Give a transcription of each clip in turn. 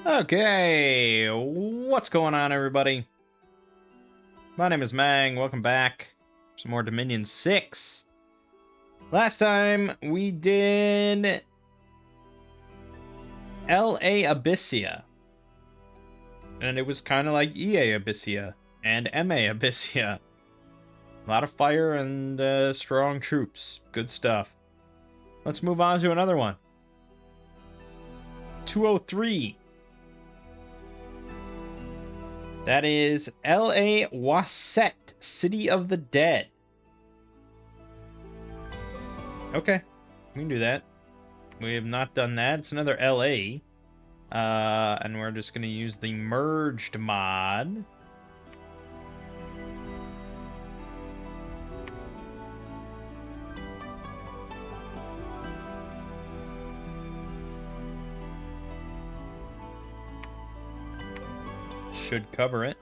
Okay, what's going on, everybody? My name is Mangg. Welcome back for some more Dominion 6. Last time we did LA Abyssia, and it was kind of like EA Abyssia and MA Abyssia. A lot of fire and strong troops. Good stuff. Let's move on to another one. 203. That is L.A. Wasset, City of the Dead. Okay, we can do that. We have not done that. It's another L.A. And we're just going to use the merged mod. Should cover it.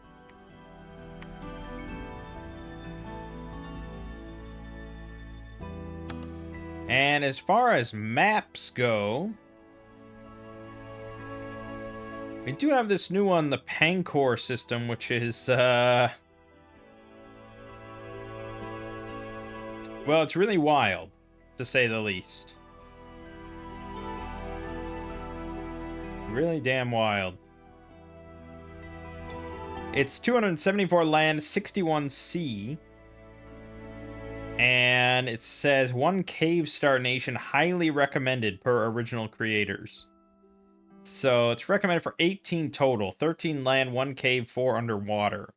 And as far as maps go, we do have this new one, the Pancor system, which is, well, it's really wild, to say the least. Really damn wild. It's 274 land, 61 sea. And it says 1 cave star nation highly recommended per original creators. So it's recommended for 18 total. 13 land, 1 cave, 4 underwater.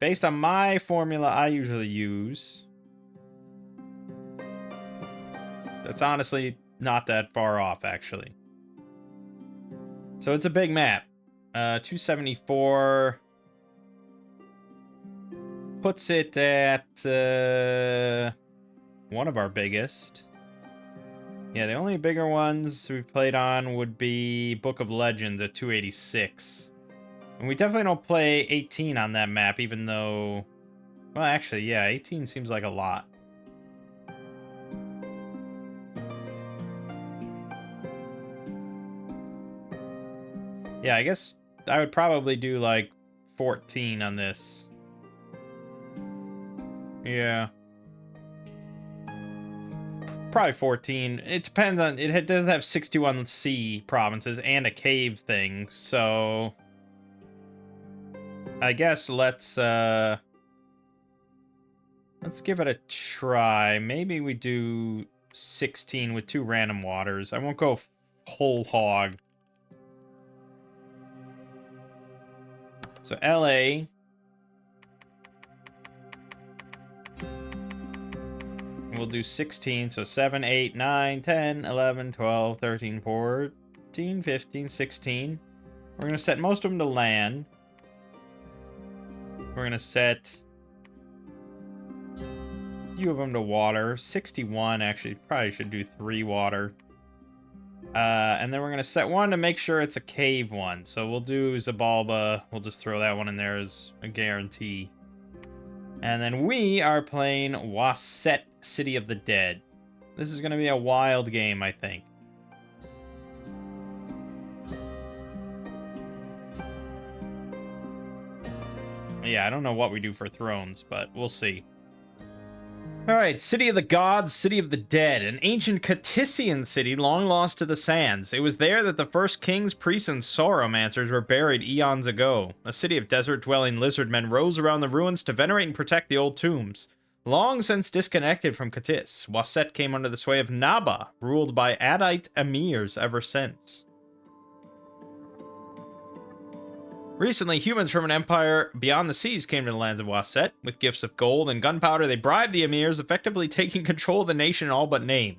Based on my formula I usually use, that's honestly not that far off, actually. So it's a big map. 274... puts it at one of our biggest. Yeah, the only bigger ones we played on would be Book of Legends at 286. And we definitely don't play 18 on that map, even though... Well, actually, yeah, 18 seems like a lot. Yeah, I guess I would probably do, like, 14 on this. Yeah. Probably 14. It depends on... It does have 61 sea provinces and a cave thing, so... I guess let's give it a try. Maybe we do 16 with 2 random waters. I won't go whole hog. So LA... We'll do 16, so 7, 8, 9, 10, 11, 12, 13, 14, 15, 16. We're going to set most of them to land. We're going to set a few of them to water. 61, actually, probably should do 3 water. And then we're going to set one to make sure it's a cave one. So we'll do Zabalba. We'll just throw that one in there as a guarantee. And then we are playing Wasset, City of the Dead. This is going to be a wild game, I think. Yeah, I don't know what we do for thrones, but we'll see. Alright, City of the Gods, City of the Dead. An ancient Catissian city long lost to the sands. It was there that the first kings, priests, and sauromancers were buried eons ago. A city of desert-dwelling lizardmen rose around the ruins to venerate and protect the old tombs. Long since disconnected from Catiss, Wasset came under the sway of Naba, ruled by Adite emirs ever since. Recently, humans from an empire beyond the seas came to the lands of Wasset. With gifts of gold and gunpowder, they bribed the emirs, effectively taking control of the nation in all but name.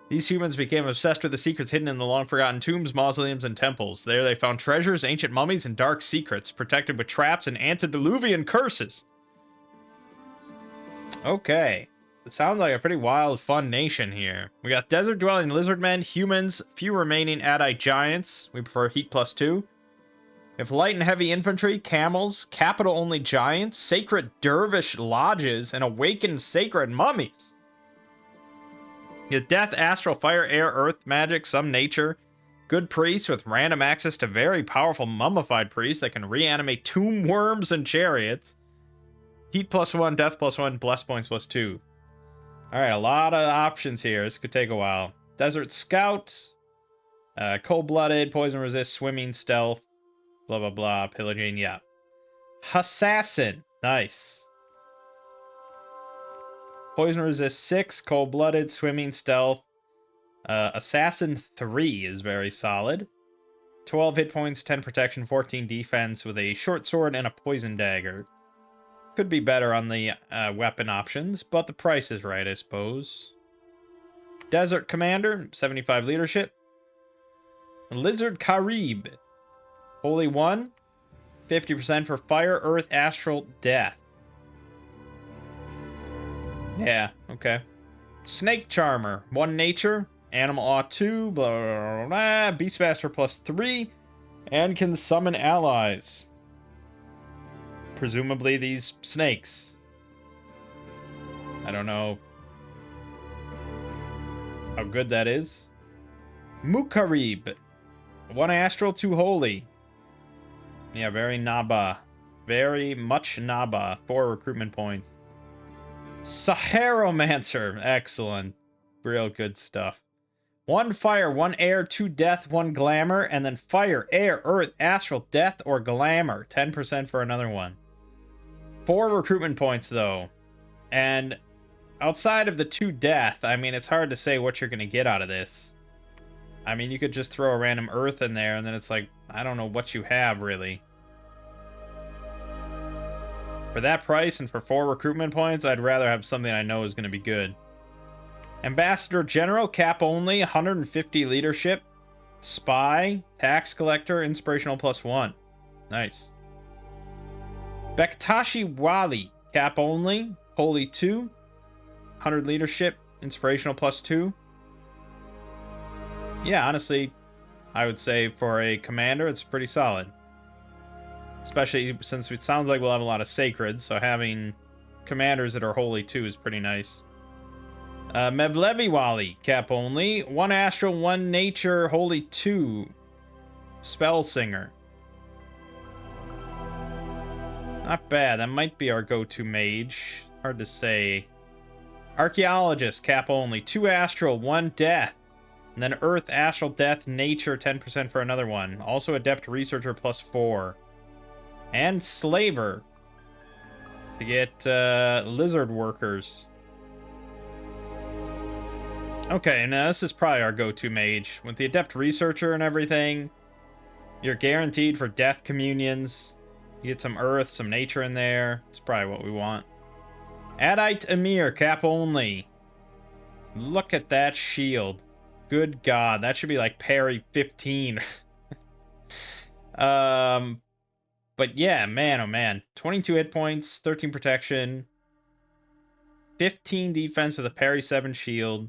These humans became obsessed with the secrets hidden in the long-forgotten tombs, mausoleums, and temples. There they found treasures, ancient mummies, and dark secrets, protected with traps and antediluvian curses. Okay. It sounds like a pretty wild, fun nation here. We got desert-dwelling lizardmen, humans, few remaining Adite giants. We prefer heat +2. We have light and heavy infantry, camels, capital-only giants, sacred dervish lodges, and awakened sacred mummies. You have death, astral, fire, air, earth, magic, some nature, good priest with random access to very powerful mummified priests that can reanimate tomb worms and chariots. Heat +1, death +1, bless points +2. Alright, a lot of options here. This could take a while. Desert Scout. Cold-blooded, poison resist, swimming, stealth. Blah, blah, blah. Pillaging, yeah. Assassin. Nice. Poison resist 6, cold-blooded, swimming, stealth. Assassin 3 is very solid. 12 hit points, 10 protection, 14 defense with a short sword and a poison dagger. Could be better on the weapon options, but the price is right, I suppose. Desert Commander, 75 leadership. Lizard Carib. Holy 1, 50% for fire, earth, astral, death. Yeah, okay. Snake Charmer, 1 nature, animal awe 2, blah, blah, blah, blah, Beastmaster +3, and can summon allies. Presumably these snakes. I don't know how good that is. Mukarib, 1 astral, 2 holy. Yeah, very Naba. Very much Naba. 4 recruitment points. Saharomancer. Excellent. Real good stuff. 1 fire, 1 air, 2 death, 1 glamour, and then fire, air, earth, astral, death, or glamour. 10% for another one. 4 recruitment points, though. And outside of the 2 death, I mean, it's hard to say what you're going to get out of this. I mean, you could just throw a random earth in there, and then it's like, I don't know what you have, really. For that price and for 4 recruitment points, I'd rather have something I know is going to be good. Ambassador General, cap only, 150 leadership. Spy, tax collector, inspirational +1. Nice. Bektashi Wali, cap only, holy 2. 100 leadership, inspirational +2. Yeah, honestly, I would say for a commander, it's pretty solid. Especially since it sounds like we'll have a lot of sacred, so having commanders that are holy 2 is pretty nice. Mevlevi Wali, cap only. 1 astral, 1 nature, holy 2. Spell Singer. Not bad. That might be our go-to mage. Hard to say. Archaeologist, cap only. 2 astral, 1 death. And then earth, astral, death, nature, 10% for another one. Also adept researcher +4. And slaver. To get lizard workers. Okay, now this is probably our go-to mage. With the adept researcher and everything, you're guaranteed for death communions. You get some earth, some nature in there. It's probably what we want. Adite Emir, cap only. Look at that shield. Good God, that should be like parry 15. But yeah, man, oh man. 22 hit points, 13 protection, 15 defense with a parry 7 shield.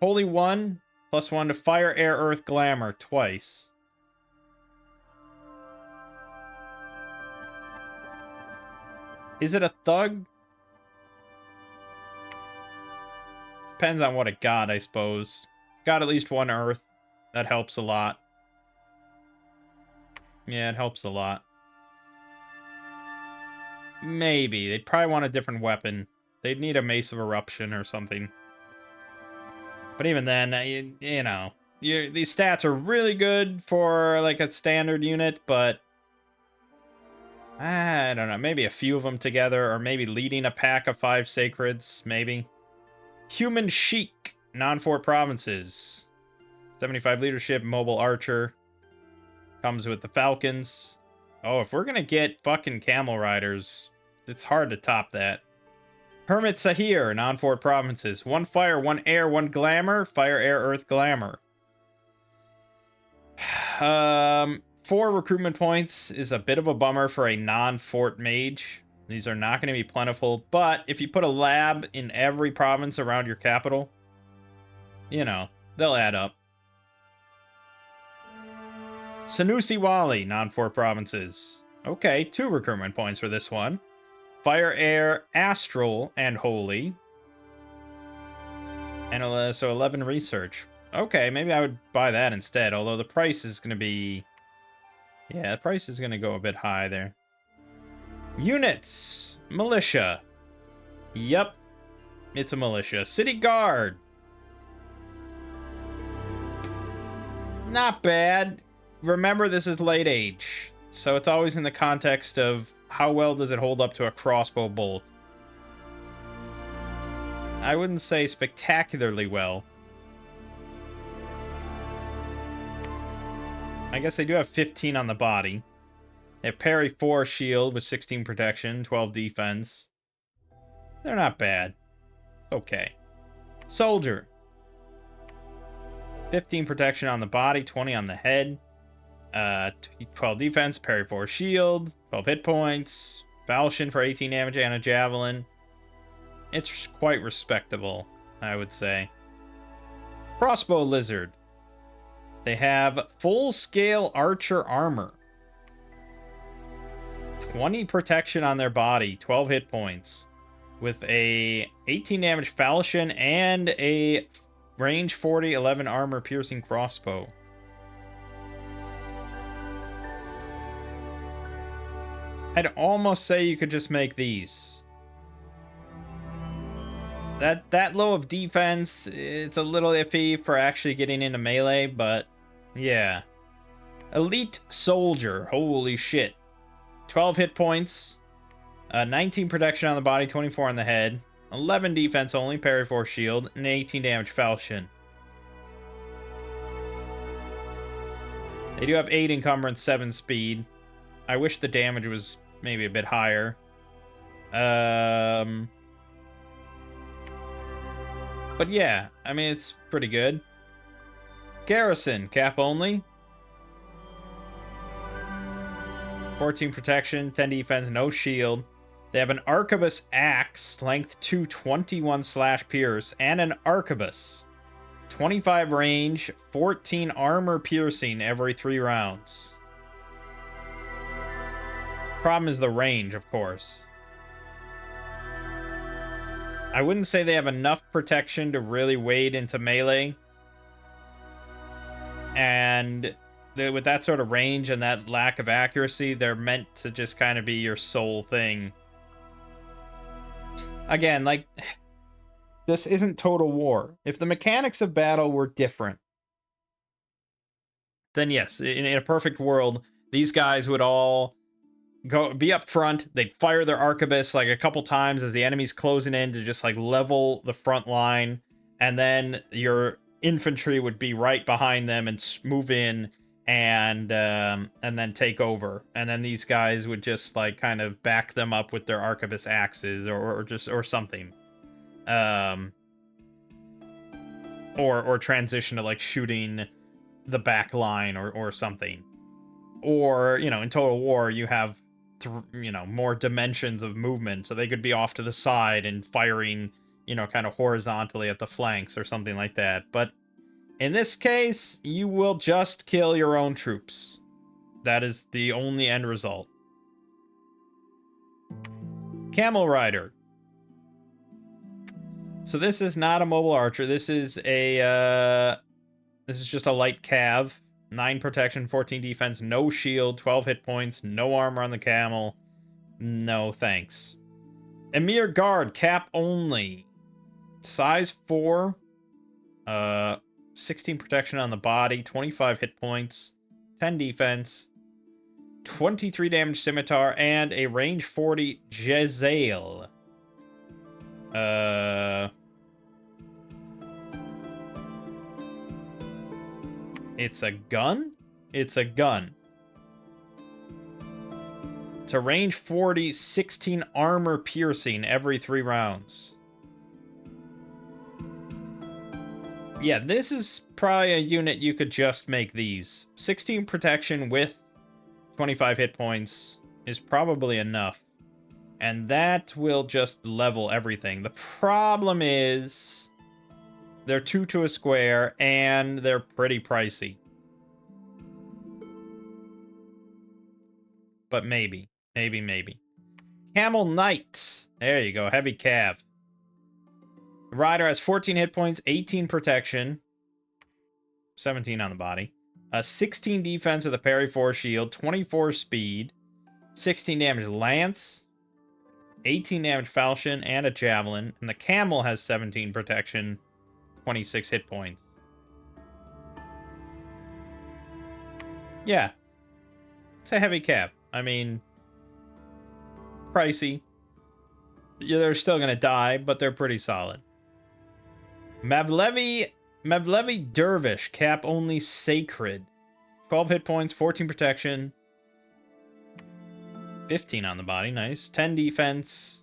Holy 1, +1 to fire, air, earth, glamour, twice. Is it a thug? Depends on what it got, I suppose. Got at least 1 earth. That helps a lot. Yeah, it helps a lot. Maybe. They'd probably want a different weapon. They'd need a Mace of Eruption or something. But even then, you know, these stats are really good for, like, a standard unit, but I don't know. Maybe a few of them together, or maybe leading a pack of 5 sacreds, maybe. Human Sheik, non-fort provinces. 75 leadership, mobile archer. Comes with the falcons. Oh, if we're gonna get fucking camel riders, it's hard to top that. Hermit Sahir, non-fort provinces. 1 fire, 1 air, 1 glamour. Fire, air, earth, glamour. 4 recruitment points is a bit of a bummer for a non-fort mage. These are not going to be plentiful, but if you put a lab in every province around your capital, you know, they'll add up. Sanusi Wali, non-fort provinces. Okay, 2 recruitment points for this one. Fire, air, astral, and holy. And so 11 research. Okay, maybe I would buy that instead, although the price is going to be... Yeah, the price is going to go a bit high there. Units! Militia. Yep, it's a militia. City Guard. Not bad. Remember, this is late age, so it's always in the context of how well does it hold up to a crossbow bolt. I wouldn't say spectacularly well. I guess they do have 15 on the body. They have parry 4 shield with 16 protection, 12 defense. They're not bad. Okay. Soldier. 15 protection on the body, 20 on the head. 12 defense, parry 4 shield, 12 hit points, falchion for 18 damage and a javelin. It's quite respectable, I would say. Crossbow lizard. They have full-scale archer armor. 20 protection on their body, 12 hit points. With a 18 damage falchion and a range 40, 11 armor piercing crossbow. I'd almost say you could just make these. That low of defense, it's a little iffy for actually getting into melee, but yeah. Elite Soldier, holy shit. 12 hit points, 19 protection on the body, 24 on the head, 11 defense only, parry 4 shield, and 18 damage falchion. They do have 8 encumbrance, 7 speed. I wish the damage was maybe a bit higher. But yeah, I mean, it's pretty good. Garrison, cap only. 14 protection, 10 defense, no shield. They have an arquebus axe, length 2, 21 slash pierce, and an arquebus. 25 range, 14 armor piercing every 3 rounds. Problem is the range, of course. I wouldn't say they have enough protection to really wade into melee. And with that sort of range and that lack of accuracy, they're meant to just kind of be your sole thing. Again, like, this isn't Total War. If the mechanics of battle were different, then yes, in a perfect world, these guys would all be up front. They'd fire their arquebus like a couple times as the enemy's closing in to just like level the front line, and then your infantry would be right behind them and move in and then take over, and then these guys would just like kind of back them up with their arquebus axes or something, or transition to like shooting the back line or something. Or, you know, in Total War you have more dimensions of movement, so they could be off to the side and firing, kind of horizontally at the flanks or something like that. But in this case, you will just kill your own troops. That is the only end result. Camel Rider. So this is not a mobile archer. This is just a light cav. 9 protection, 14 defense, no shield, 12 hit points, no armor on the camel. No thanks. Emir Guard, cap only. Size 4. 16 protection on the body, 25 hit points, 10 defense, 23 damage scimitar, and a range 40 Jezail. It's a gun? It's a gun. It's a range 40, 16 armor piercing every 3 rounds. Yeah, this is probably a unit you could just make these. 16 protection with 25 hit points is probably enough. And that will just level everything. The problem is they're 2 to a square, and they're pretty pricey. But maybe. Camel Knight. There you go, heavy cav. The rider has 14 hit points, 18 protection. 17 on the body. 16 defense with a parry 4 shield, 24 speed, 16 damage lance, 18 damage falchion, and a javelin. And the camel has 17 protection, 26 hit points. Yeah. It's a heavy cap. I mean, pricey. Yeah, they're still going to die, but they're pretty solid. Mavlevi Dervish, cap only sacred. 12 hit points, 14 protection, 15 on the body, nice. 10 defense,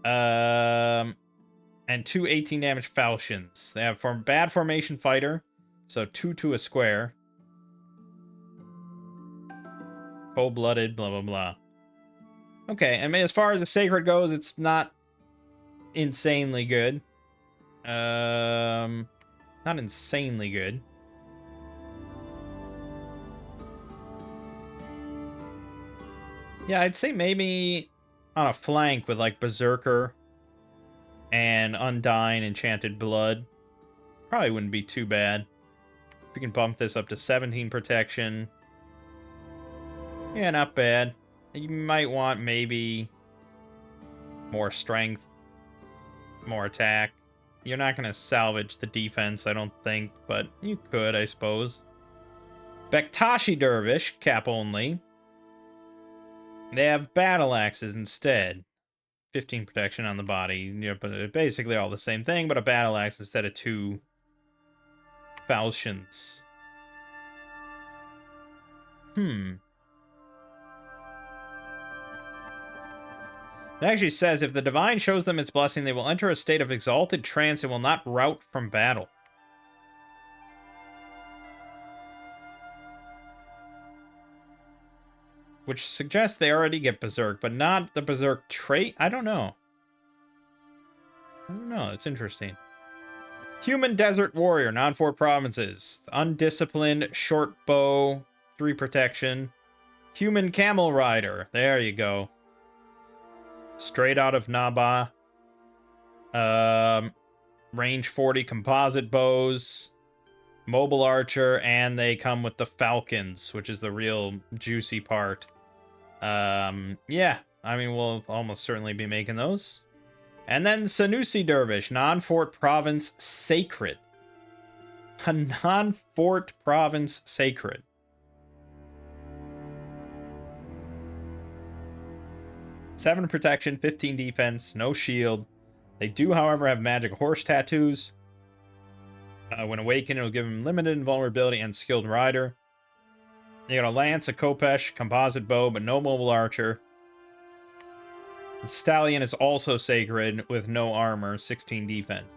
and 2 18 damage falchions. They have bad formation fighter, so 2 to a square. Cold-blooded, blah, blah, blah. Okay, I mean, as far as the sacred goes, it's not insanely good. Not insanely good. Yeah, I'd say maybe on a flank with like Berserker and Undying Enchanted Blood. Probably wouldn't be too bad. We can bump this up to 17 protection. Yeah, not bad. You might want maybe more strength, more attack. You're not going to salvage the defense, I don't think, but you could, I suppose. Bektashi Dervish, cap only. They have battle axes instead. 15 protection on the body. You know, but basically all the same thing, but a battle axe instead of 2 falchions. It actually says, if the divine shows them its blessing, they will enter a state of exalted trance and will not rout from battle. Which suggests they already get Berserk, but not the Berserk trait? I don't know. It's interesting. Human Desert Warrior, non-fort provinces. Undisciplined, short bow, 3 protection. Human Camel Rider. There you go. Straight out of Naba. Range 40 composite bows. Mobile archer, and they come with the falcons, which is the real juicy part. Yeah, I mean, we'll almost certainly be making those. And then Sanusi Dervish, non-fort province sacred. A non-fort province sacred. Seven protection, 15 defense, no shield. They do, however, have magic horse tattoos. When awakened, it'll give him limited invulnerability and skilled rider. You got a lance, a khopesh, composite bow, but no mobile archer. The stallion is also sacred with no armor, 16 defense.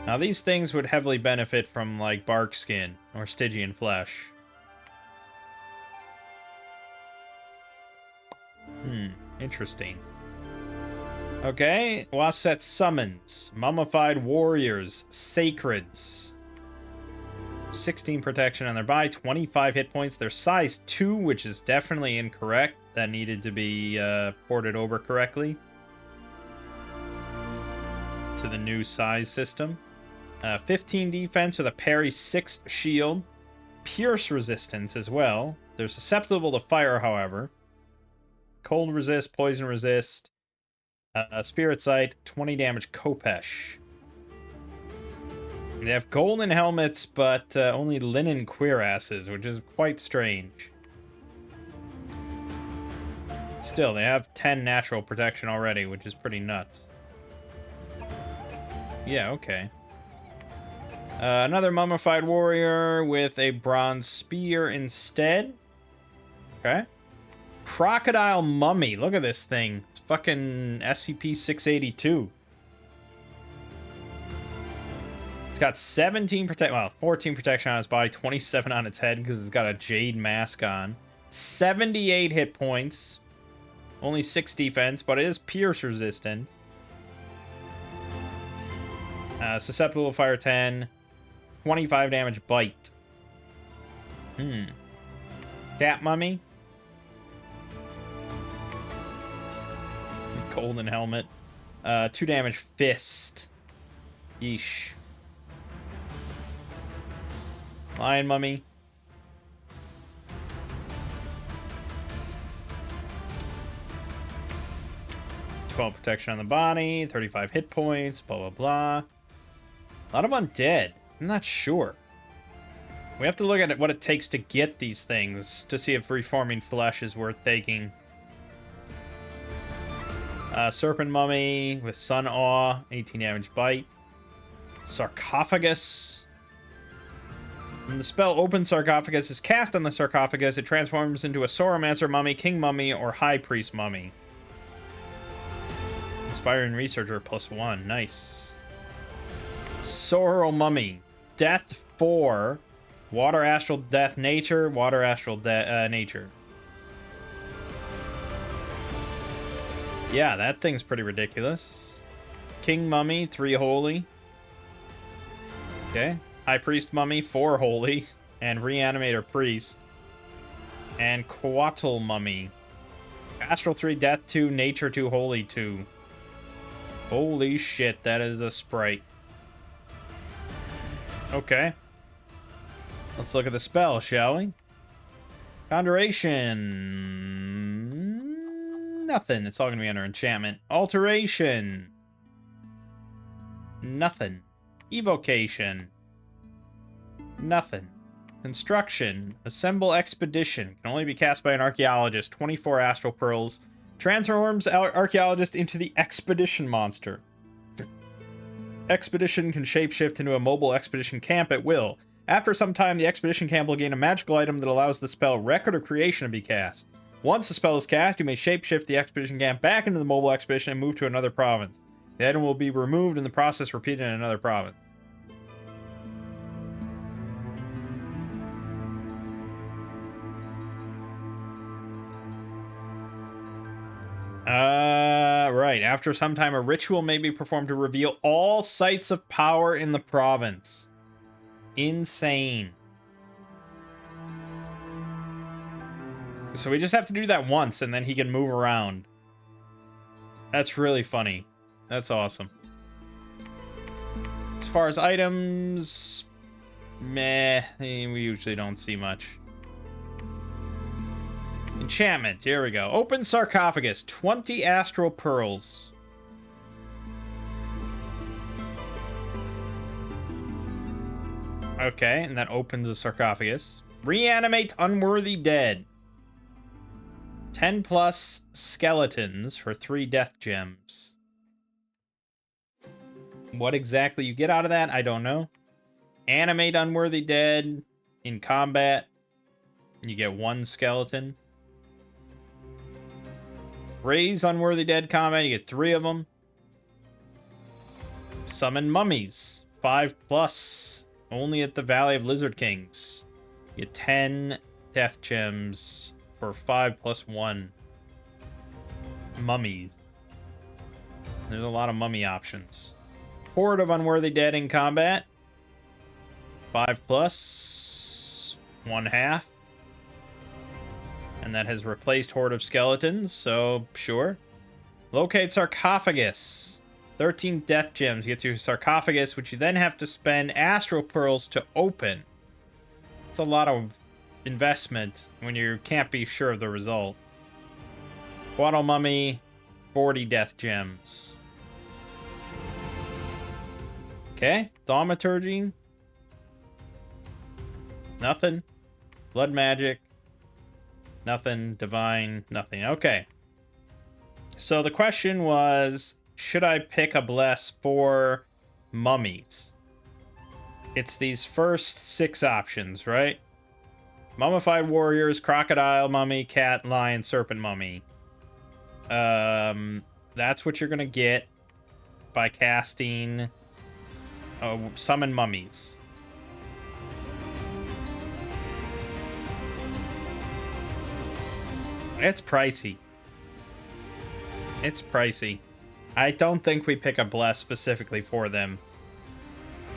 Now these things would heavily benefit from like bark skin or Stygian flesh. Interesting. Okay, Waset summons. Mummified warriors. Sacreds. 16 protection on their body. 25 hit points. They're size 2, which is definitely incorrect. That needed to be ported over correctly to the new size system. 15 defense with a parry 6 shield. Pierce resistance as well. They're susceptible to fire, however. Cold resist, poison resist. Spirit Sight, 20 damage khopesh. They have golden helmets, but only linen cuirasses, which is quite strange. Still, they have 10 natural protection already, which is pretty nuts. Yeah, okay. Another mummified warrior with a bronze spear instead. Okay. Crocodile mummy. Look at this thing. It's fucking SCP-682. It's got 17 protection, well, 14 protection on its body, 27 on its head because it's got a jade mask on. 78 hit points. Only 6 defense, but it is pierce resistant. Susceptible to fire 10. 25 damage bite. Cat mummy. Golden helmet. 2 damage fist. Yeesh. Lion Mummy. $12 protection on the body, 35 hit points, blah, blah, blah. A lot of undead. I'm not sure. We have to look at what it takes to get these things to see if reforming flesh is worth taking. Serpent Mummy with Sun Awe, 18 damage bite. Sarcophagus. When the spell Open Sarcophagus is cast on the sarcophagus, it transforms into a Sauromancer Mummy, King Mummy, or High Priest Mummy. Inspiring Researcher +1. Nice. Sorrow Mummy. Death 4. Water Astral Death Nature. Water Astral Nature. Yeah, that thing's pretty ridiculous. King Mummy, 3 Holy. Okay. High Priest Mummy, 4 Holy. And Reanimator Priest. And Coatl Mummy. Astral 3, Death 2, Nature 2, Holy 2. Holy shit, that is a sprite. Okay. Let's look at the spell, shall we? Conjuration. Nothing. It's all going to be under enchantment. Alteration. Nothing. Evocation. Nothing. Construction. Assemble Expedition. Can only be cast by an archaeologist. 24 Astral Pearls. Transforms archaeologist into the Expedition monster. Expedition can shapeshift into a mobile expedition camp at will. After some time, the expedition camp will gain a magical item that allows the spell Record of Creation to be cast. Once the spell is cast, you may shapeshift the expedition camp back into the mobile expedition and move to another province. The item will be removed in the process repeated in another province. Right. After some time, a ritual may be performed to reveal all sites of power in the province. Insane. So we just have to do that once, and then he can move around. That's really funny. That's awesome. As far as items... meh. We usually don't see much. Enchantment. Here we go. Open Sarcophagus. 20 Astral Pearls. Okay, and that opens a sarcophagus. Reanimate Unworthy Dead. 10 plus skeletons for 3 death gems. What exactly you get out of that, I don't know. Animate Unworthy Dead in combat. You get 1 skeleton. Raise Unworthy Dead combat, you get 3 of them. Summon Mummies. 5 plus. Only at the Valley of Lizard Kings. You get 10 death gems for 5 plus 1. Mummies. There's a lot of mummy options. Horde of Unworthy Dead in combat. 5 plus. 1/2. And that has replaced Horde of Skeletons, so sure. Locate Sarcophagus. 13 death gems get you Sarcophagus, which you then have to spend Astral Pearls to open. It's a lot of investment when you can't be sure of the result. Coatl Mummy, 40 death gems. Okay, Thaumaturgy. Nothing. Blood Magic. Nothing. Divine. Nothing. Okay. So the question was, should I pick a bless for mummies? It's these first 6 options, right? Mummified Warriors, Crocodile Mummy, Cat, Lion, Serpent Mummy. That's what you're gonna get by casting Summon Mummies. It's pricey. It's pricey. I don't think we pick a bless specifically for them.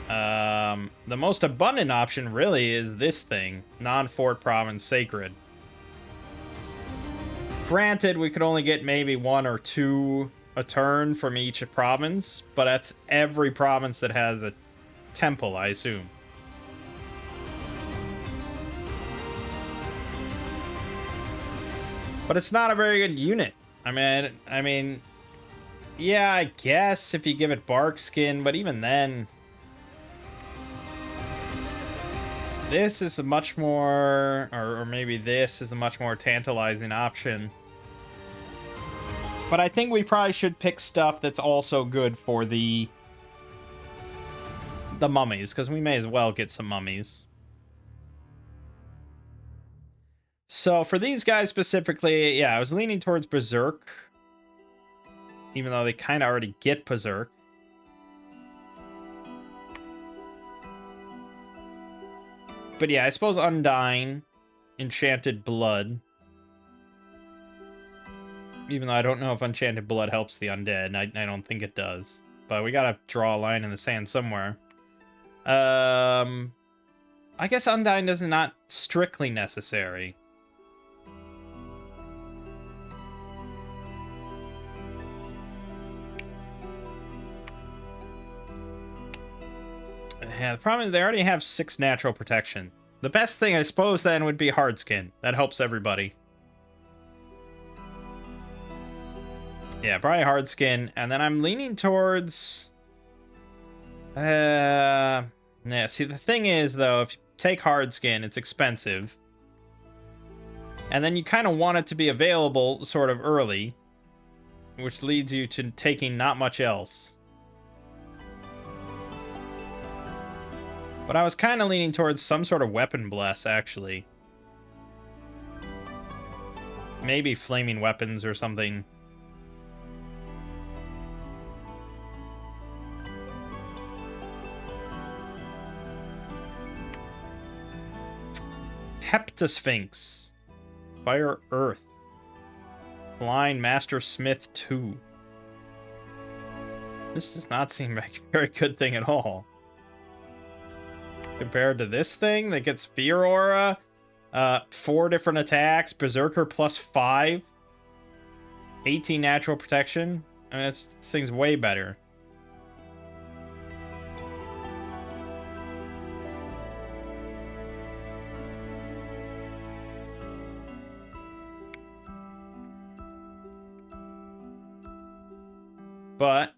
The most abundant option really is this thing. Non-Fort Province Sacred. Granted, we could only get maybe 1 or 2 a turn from each province, but that's every province that has a temple, I assume. But it's not a very good unit. I mean, yeah, I guess if you give it bark skin, but even then, this is a much more, or maybe this is a much more tantalizing option. But I think we probably should pick stuff that's also good for the mummies, because we may as well get some mummies. So for these guys specifically, yeah, I was leaning towards Berserk, even though they kind of already get Berserk. But yeah, I suppose Undying, Enchanted Blood. Even though I don't know if Enchanted Blood helps the undead. I don't think it does. But we gotta draw a line in the sand somewhere. I guess Undying is not strictly necessary. Yeah, the problem is they already have 6 natural protection. The best thing, I suppose, then would be Hard Skin. That helps everybody. Yeah, probably Hard Skin. And then I'm leaning towards... yeah, see, the thing is, though, if you take Hard Skin, it's expensive. And then you kind of want it to be available sort of early, which leads you to taking not much else. But I was kind of leaning towards some sort of weapon bless, actually. Maybe flaming weapons or something. Heptasphinx. Fire Earth. Blind Master Smith 2. This does not seem like a very good thing at all. Compared to this thing that gets Fear Aura, 4 different attacks, Berserker +5, 18 natural protection. I mean, this thing's way better. But,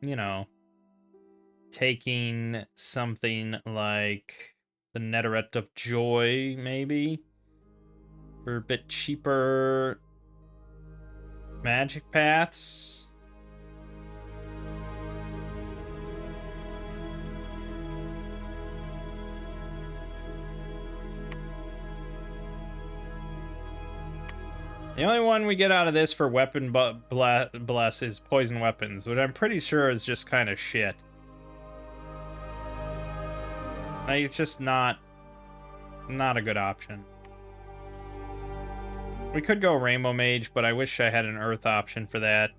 you know, taking something like the Neteret of Joy, maybe, for a bit cheaper magic paths. The only one we get out of this for weapon bless is poison weapons, which I'm pretty sure is just kind of shit. Like, it's just not a good option. We could go Rainbow Mage, but I wish I had an Earth option for that.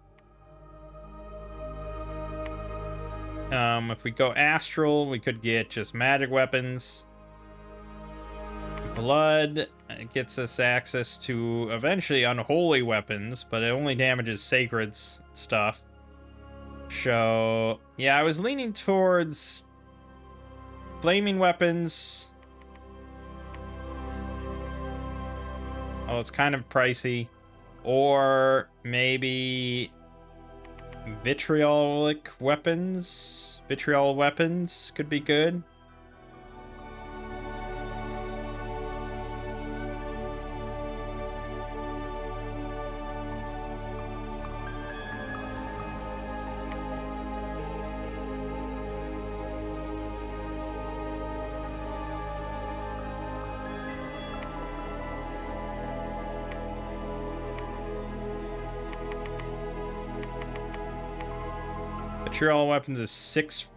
If we go Astral, we could get just magic weapons. Blood gets us access to eventually unholy weapons, but it only damages sacred stuff. So, yeah, I was leaning towards flaming weapons. Oh, it's kind of pricey. Or maybe vitriolic weapons. Vitriol weapons could be good. Vitriol weapons is 6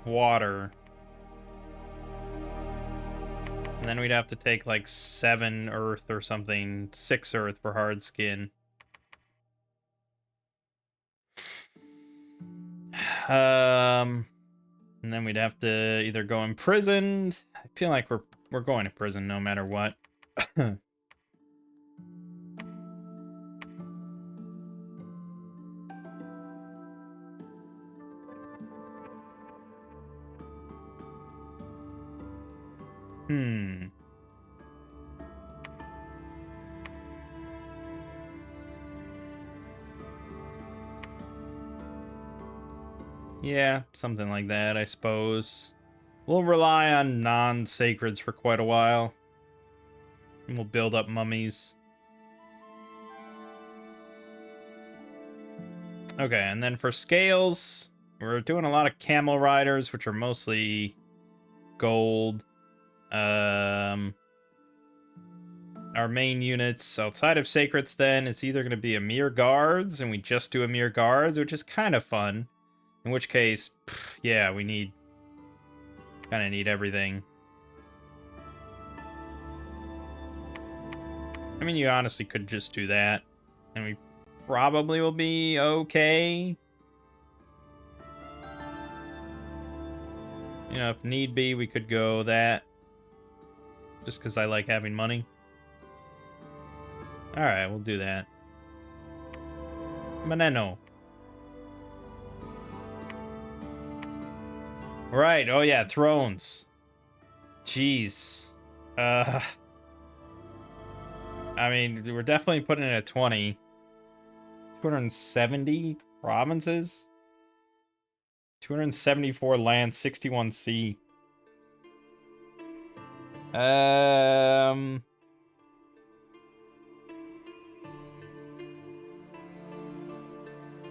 water. And then we'd have to take like 7 earth or something. 6 earth for hard skin. And then we'd have to either go imprisoned. I feel like we're going to prison no matter what. Yeah, something like that, I suppose. We'll rely on non-sacreds for quite a while. And we'll build up mummies. Okay, and then for scales, we're doing a lot of camel riders, which are mostly gold. Our main units outside of sacreds then is either going to be Emir guards, and we just do Emir guards, which is kind of fun. In which case, yeah, we kind of need everything. I mean, you honestly could just do that, and we probably will be okay. You know, if need be, we could go that. Just because I like having money. Alright, we'll do that. Maneno. Right, oh yeah, thrones. Jeez. I mean, we're definitely putting it at 20. 270 provinces? 274 land, 61 sea.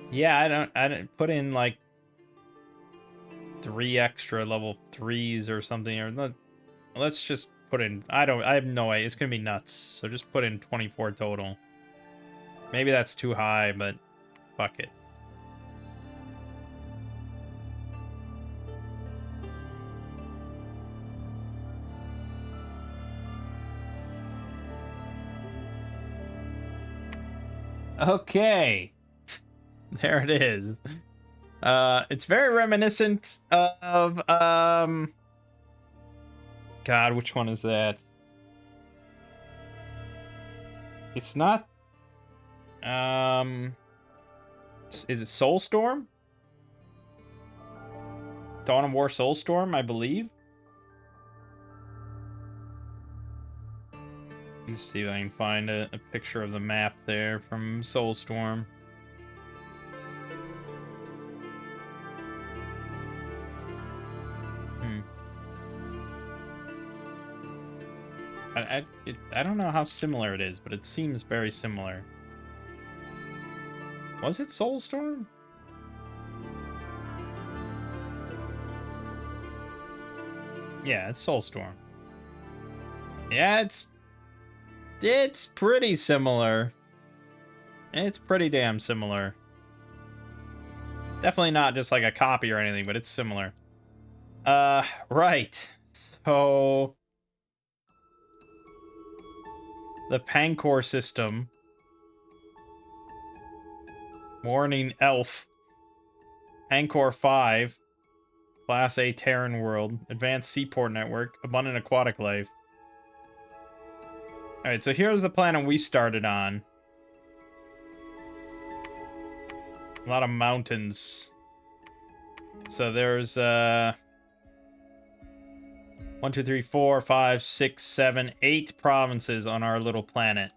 Yeah, I don't put in like 3 extra level 3s or something, or let's just put in, I have no idea, it's gonna be nuts, so just put in 24 total. Maybe that's too high, but fuck it. Okay. There it is. It's very reminiscent of, God, which one is that? It's not, is it Soulstorm? Dawn of War Soulstorm, I believe? Let me see if I can find a picture of the map there from Soulstorm. I don't know how similar it is, but it seems very similar. Was it Soulstorm? Yeah, it's Soulstorm. Yeah, it's pretty similar. It's pretty damn similar. Definitely not just like a copy or anything, but it's similar. Right. So the Pancor system. Warning Elf. Pancor 5. Class A Terran world. Advanced Seaport Network. Abundant aquatic life. Alright, so here's the planet we started on. A lot of mountains. So there's 1, 2, 3, 4, 5, 6, 7, 8 provinces on our little planet.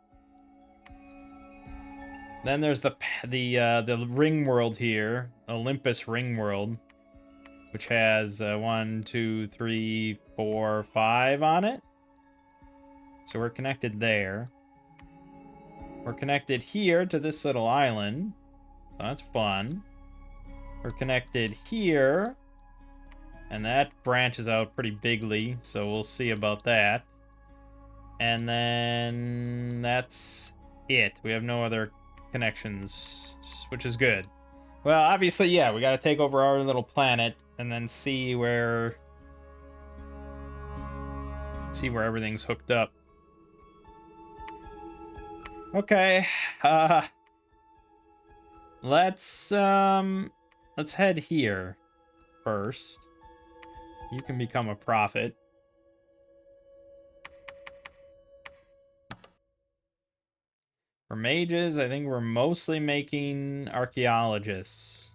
Then there's the ring world here, Olympus ring world, which has 1, 2, 3, 4, 5 on it. So we're connected there. We're connected here to this little island. So that's fun. We're connected here. And that branches out pretty bigly, so we'll see about that. And then that's it. We have no other connections, which is good. Well, obviously, yeah, we got to take over our little planet and then see where everything's hooked up. Okay. Let's head here first. You can become a prophet. For mages, I think we're mostly making archaeologists.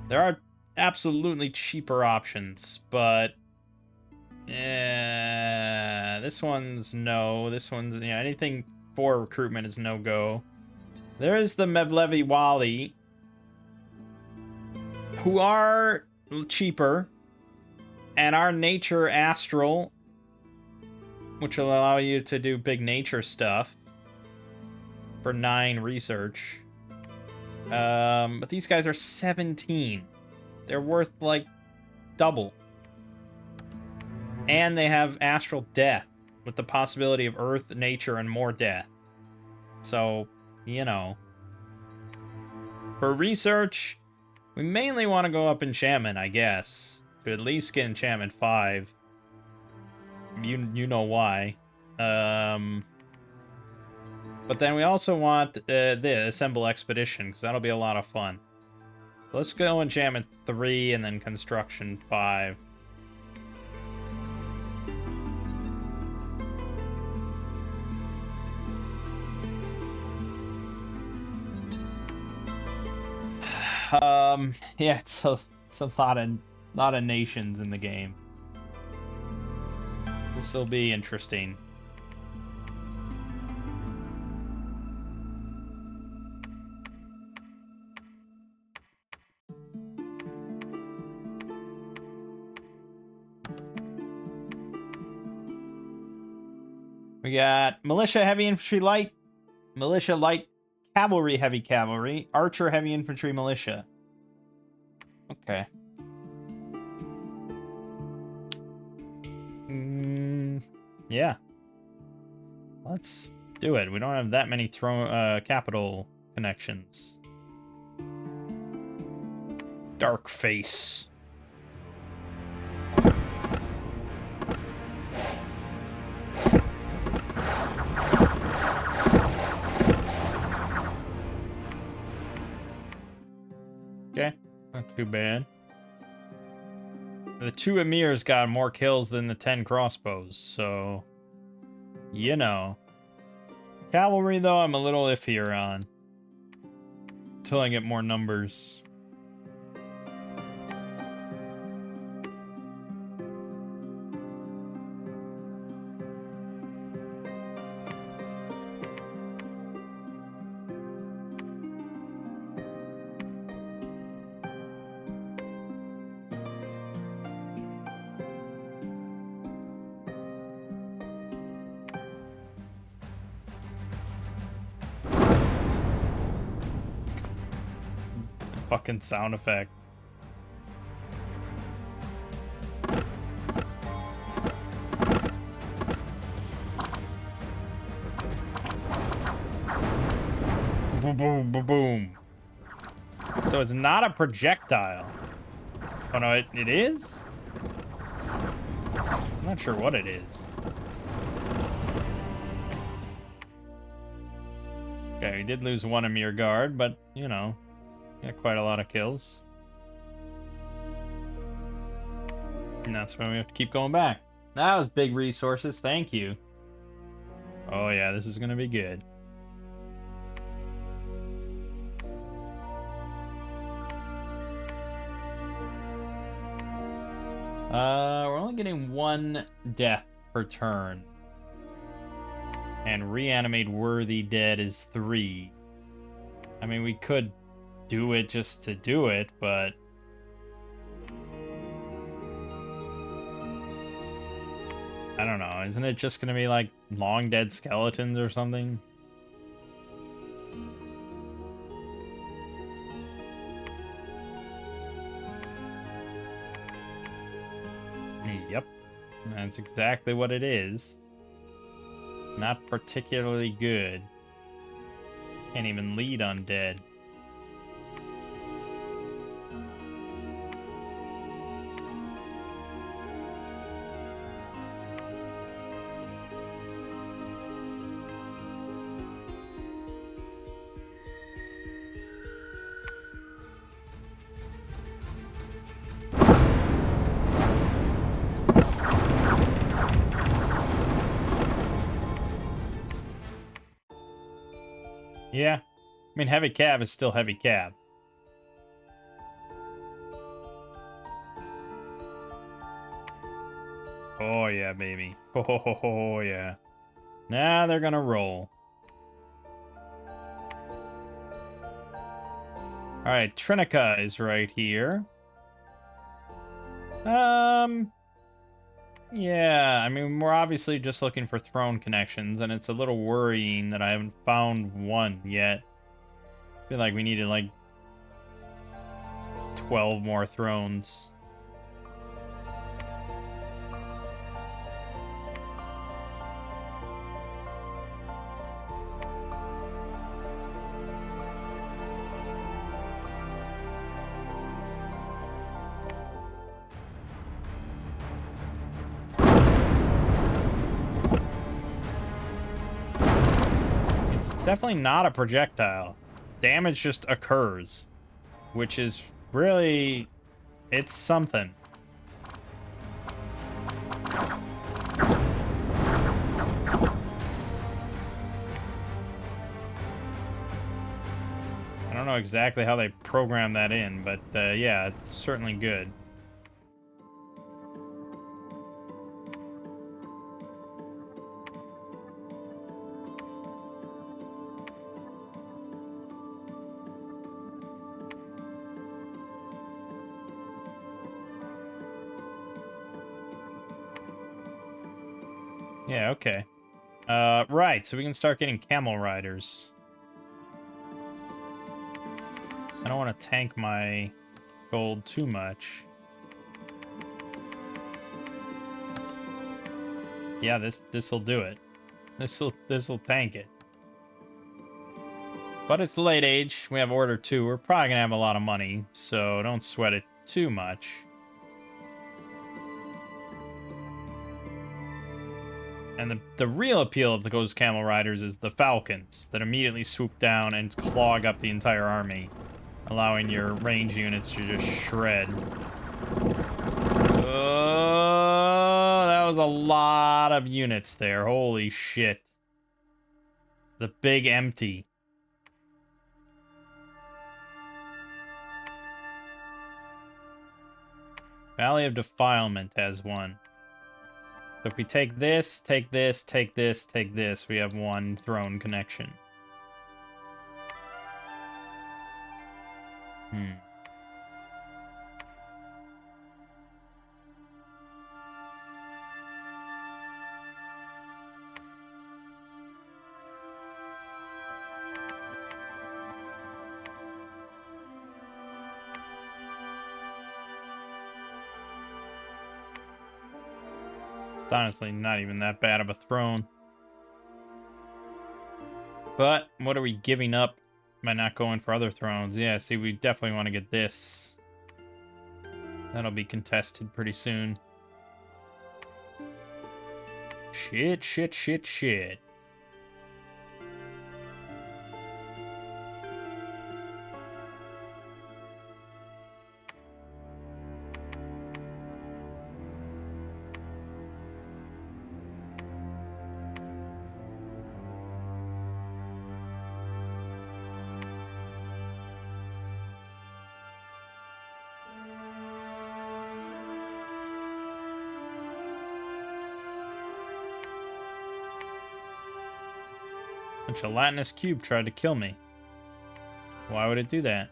There are absolutely cheaper options, but this one's no. This one's, yeah, anything for recruitment is no go. There is the Mevlevi Wali. who are cheaper, and our nature astral, which will allow you to do big nature stuff for 9 research. But these guys are 17. They're worth like double. And they have astral death with the possibility of earth, nature, and more death. So, you know. For research, we mainly want to go up enchantment, I guess. To at least get enchantment 5. You know why. But then we also want the assemble expedition, because that'll be a lot of fun. Let's go enchantment 3 and then construction 5. Yeah, it's a lot of nations in the game. This will be interesting. We got militia, heavy infantry, light, militia, light, cavalry, heavy cavalry, archer, heavy infantry, militia. Okay. Yeah. Let's do it. We don't have that many capital connections. Dark face. Okay, not too bad. The 2 emirs got more kills than the 10 crossbows, so you know. Cavalry, though, I'm a little iffier on. Until I get more numbers. Fucking sound effect. Boom, boom, boom, boom. So it's not a projectile. Oh no, it is? I'm not sure what it is. Okay, we did lose 1 Emir guard, but, you know, got quite a lot of kills. And that's why we have to keep going back. That was big resources, thank you. Oh yeah, this is gonna be good. We're only getting 1 death per turn. And reanimate worthy dead is 3. I mean, we could do it just to do it, but I don't know. Isn't it just gonna be like long dead skeletons or something? Yep. That's exactly what it is. Not particularly good. Can't even lead undead. Yeah. I mean, heavy cab is still heavy cab. Oh, yeah, baby. Oh, yeah. Now they're gonna roll. Alright, Trinica is right here. Yeah, I mean, we're obviously just looking for throne connections, and it's a little worrying that I haven't found one yet. I feel like we needed, like, 12 more thrones. It's definitely not a projectile. Damage just occurs, which is really... it's something. I don't know exactly how they program that in, but yeah, it's certainly good. Yeah, okay. Right, so we can start getting camel riders. I don't want to tank my gold too much. Yeah, this'll do it. This'll tank it. But it's late age. We have order 2. We're probably gonna have a lot of money, so don't sweat it too much. And the real appeal of the Ghost Camel Riders is the falcons that immediately swoop down and clog up the entire army, allowing your range units to just shred. Oh, that was a lot of units there. Holy shit. The big empty. Valley of Defilement has one. So if we take this, take this, take this, take this, we have one throne connection. It's honestly not even that bad of a throne. But what are we giving up by not going for other thrones? Yeah, see, we definitely want to get this. That'll be contested pretty soon. Shit, shit, shit, shit. A gelatinous cube tried to kill me. Why would it do that?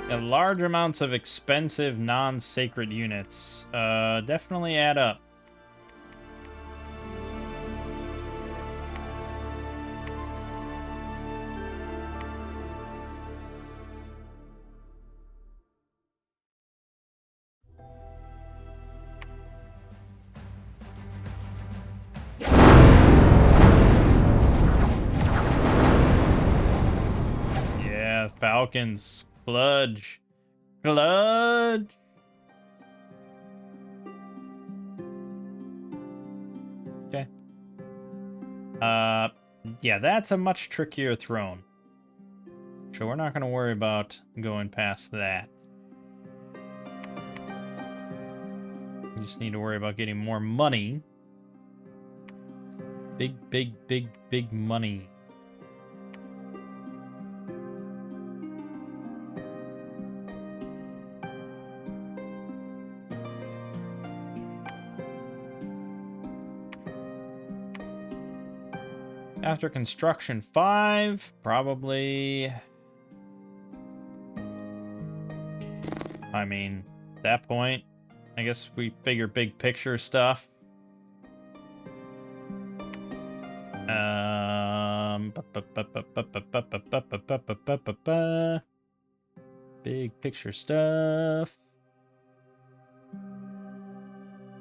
Yeah, large amounts of expensive non-sacred units definitely add up. Yeah, Falcons. Gludge. Gludge! Okay. Yeah, that's a much trickier throne. So we're not going to worry about going past that. We just need to worry about getting more money. Big, big, big, big money. After construction 5, probably... I mean, at that point, I guess we figure big picture stuff. Big picture stuff.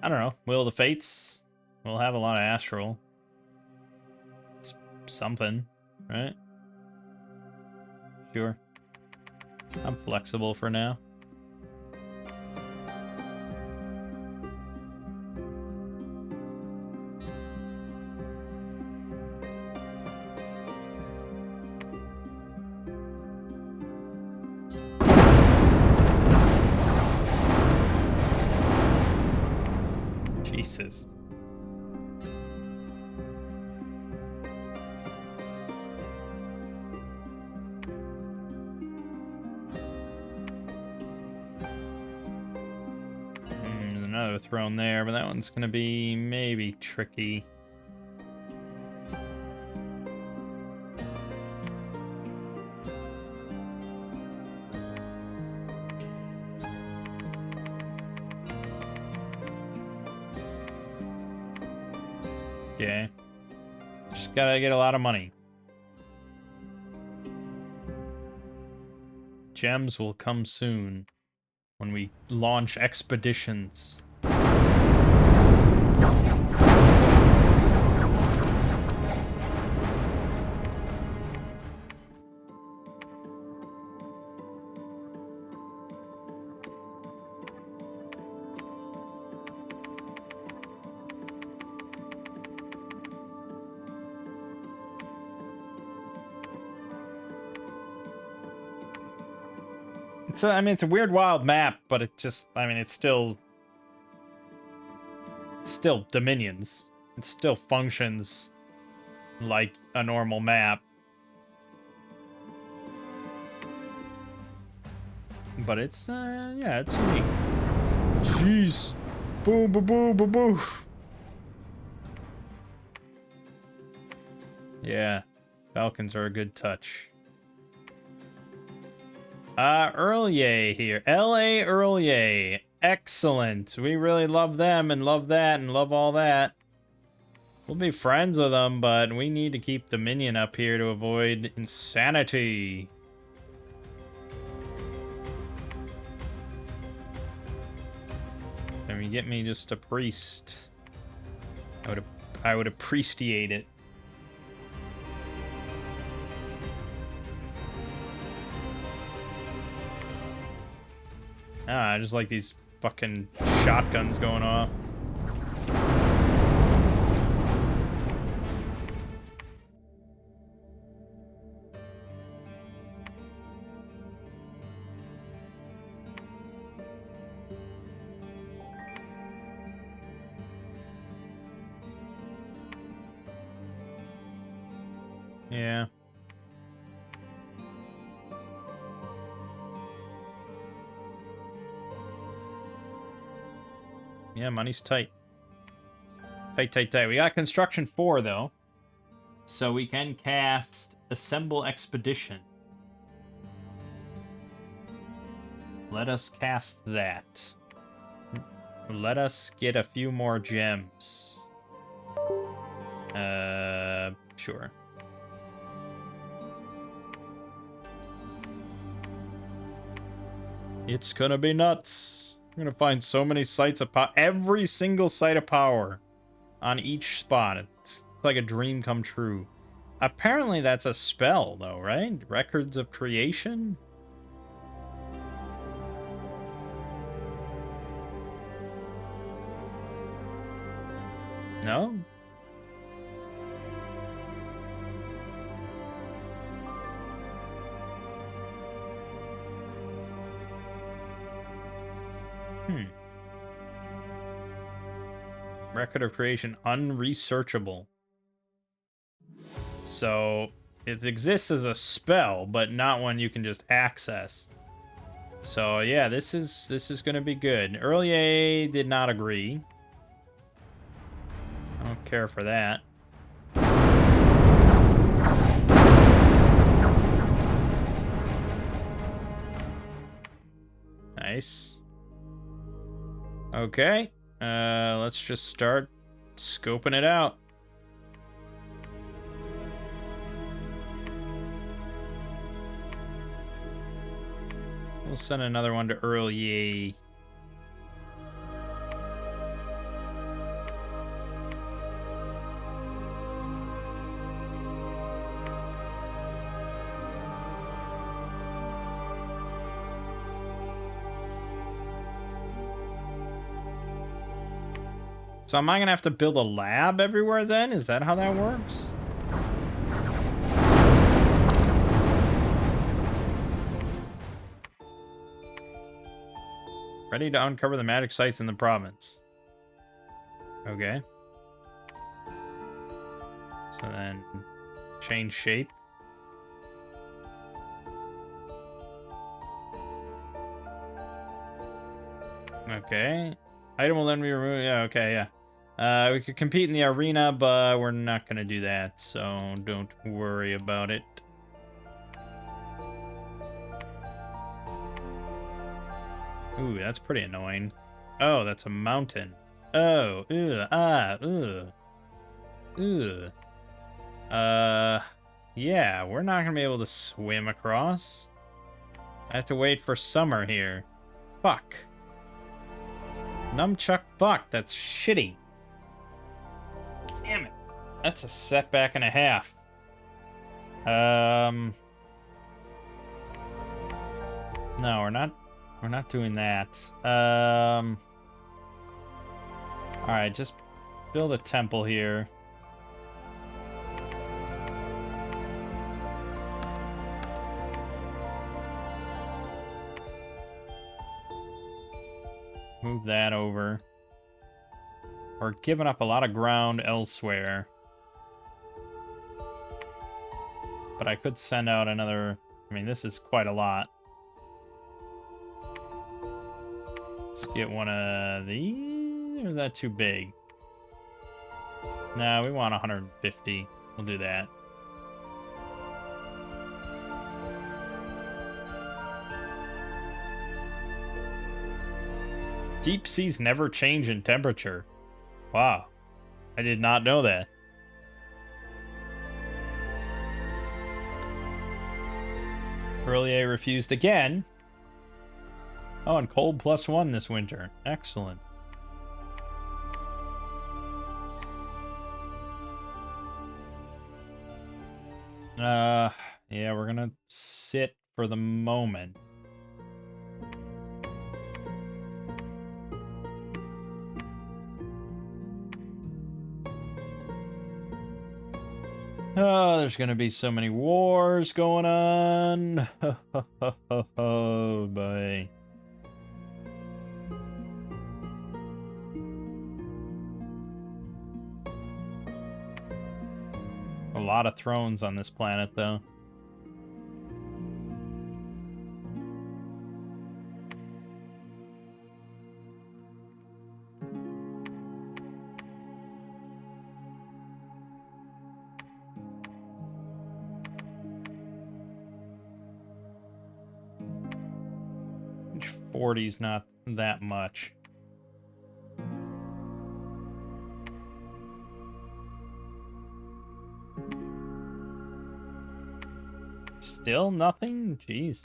I don't know. Will of the Fates. We'll have a lot of astral. It's something, right? Sure. I'm flexible for now. Jesus. Another throne there, but that one's gonna be maybe tricky. Okay. Just gotta get a lot of money. Gems will come soon when we launch expeditions. I mean, it's a weird, wild map, but it just, I mean, it's still Dominions. It still functions like a normal map. But it's, yeah, it's unique. Jeez. Boom, boom, boom, boom, boom. Yeah. Falcons are a good touch. Earlier here. L.A. Earlier. Excellent. We really love them and love that and love all that. We'll be friends with them, but we need to keep Dominion up here to avoid insanity. Can you get me just a priest? I would appreciate it. I just like these fucking shotguns going off. Yeah. Yeah, money's tight. Tight, tight, tight. We got construction 4, though. So we can cast Assemble Expedition. Let us cast that. Let us get a few more gems. Sure. It's gonna be nuts. I'm gonna find so many sites of power. Every single site of power on each spot. It's like a dream come true. Apparently that's a spell, though, right? Records of Creation? No? Record of Creation unresearchable. So it exists as a spell, but not one you can just access. So yeah, this is gonna be good. Earlier did not agree. I don't care for that. Nice. Okay. Let's just start scoping it out. We'll send another one to Early. So am I gonna have to build a lab everywhere then? Is that how that works? Ready to uncover the magic sites in the province. Okay. So then change shape. Okay. Item will then be removed. Yeah, okay, yeah. We could compete in the arena, but we're not gonna do that, so don't worry about it. Ooh, that's pretty annoying. Oh, that's a mountain. Oh, yeah, we're not gonna be able to swim across. I have to wait for summer here. Fuck. Numchuck fuck, that's shitty. Damn it. That's a setback and a half. No, we're not doing that. Alright, just build a temple here. Move that over. We're giving up a lot of ground elsewhere. But I could send out another... I mean, this is quite a lot. Let's get one of these. Or is that too big? No, we want 150. We'll do that. Deep seas never change in temperature. Wow. I did not know that. Earlier refused again. Oh, and cold +1 this winter. Excellent. Yeah, we're gonna sit for the moment. Oh, there's gonna be so many wars going on. Oh, boy. A lot of thrones on this planet, though. Which 40's not that much. Still nothing? Jeez.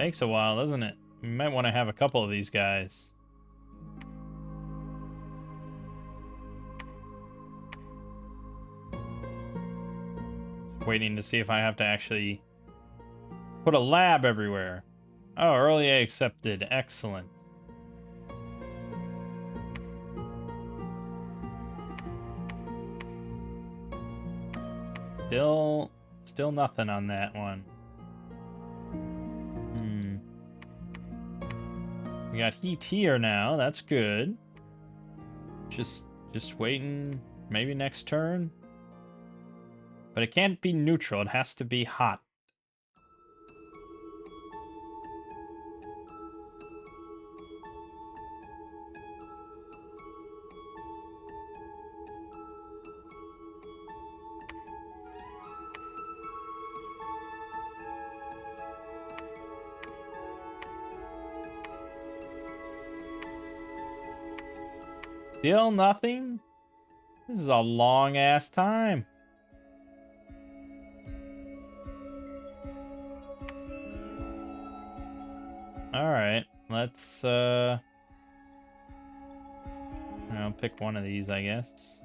Takes a while, doesn't it? We might want to have a couple of these guys. Just waiting to see if I have to actually put a lab everywhere. Oh, early accepted. Excellent. Still nothing on that one. We got heat here now. That's good. Just waiting. Maybe next turn. But it can't be neutral. It has to be hot. Still nothing? This is a long-ass time. Alright, let's, I'll pick one of these, I guess.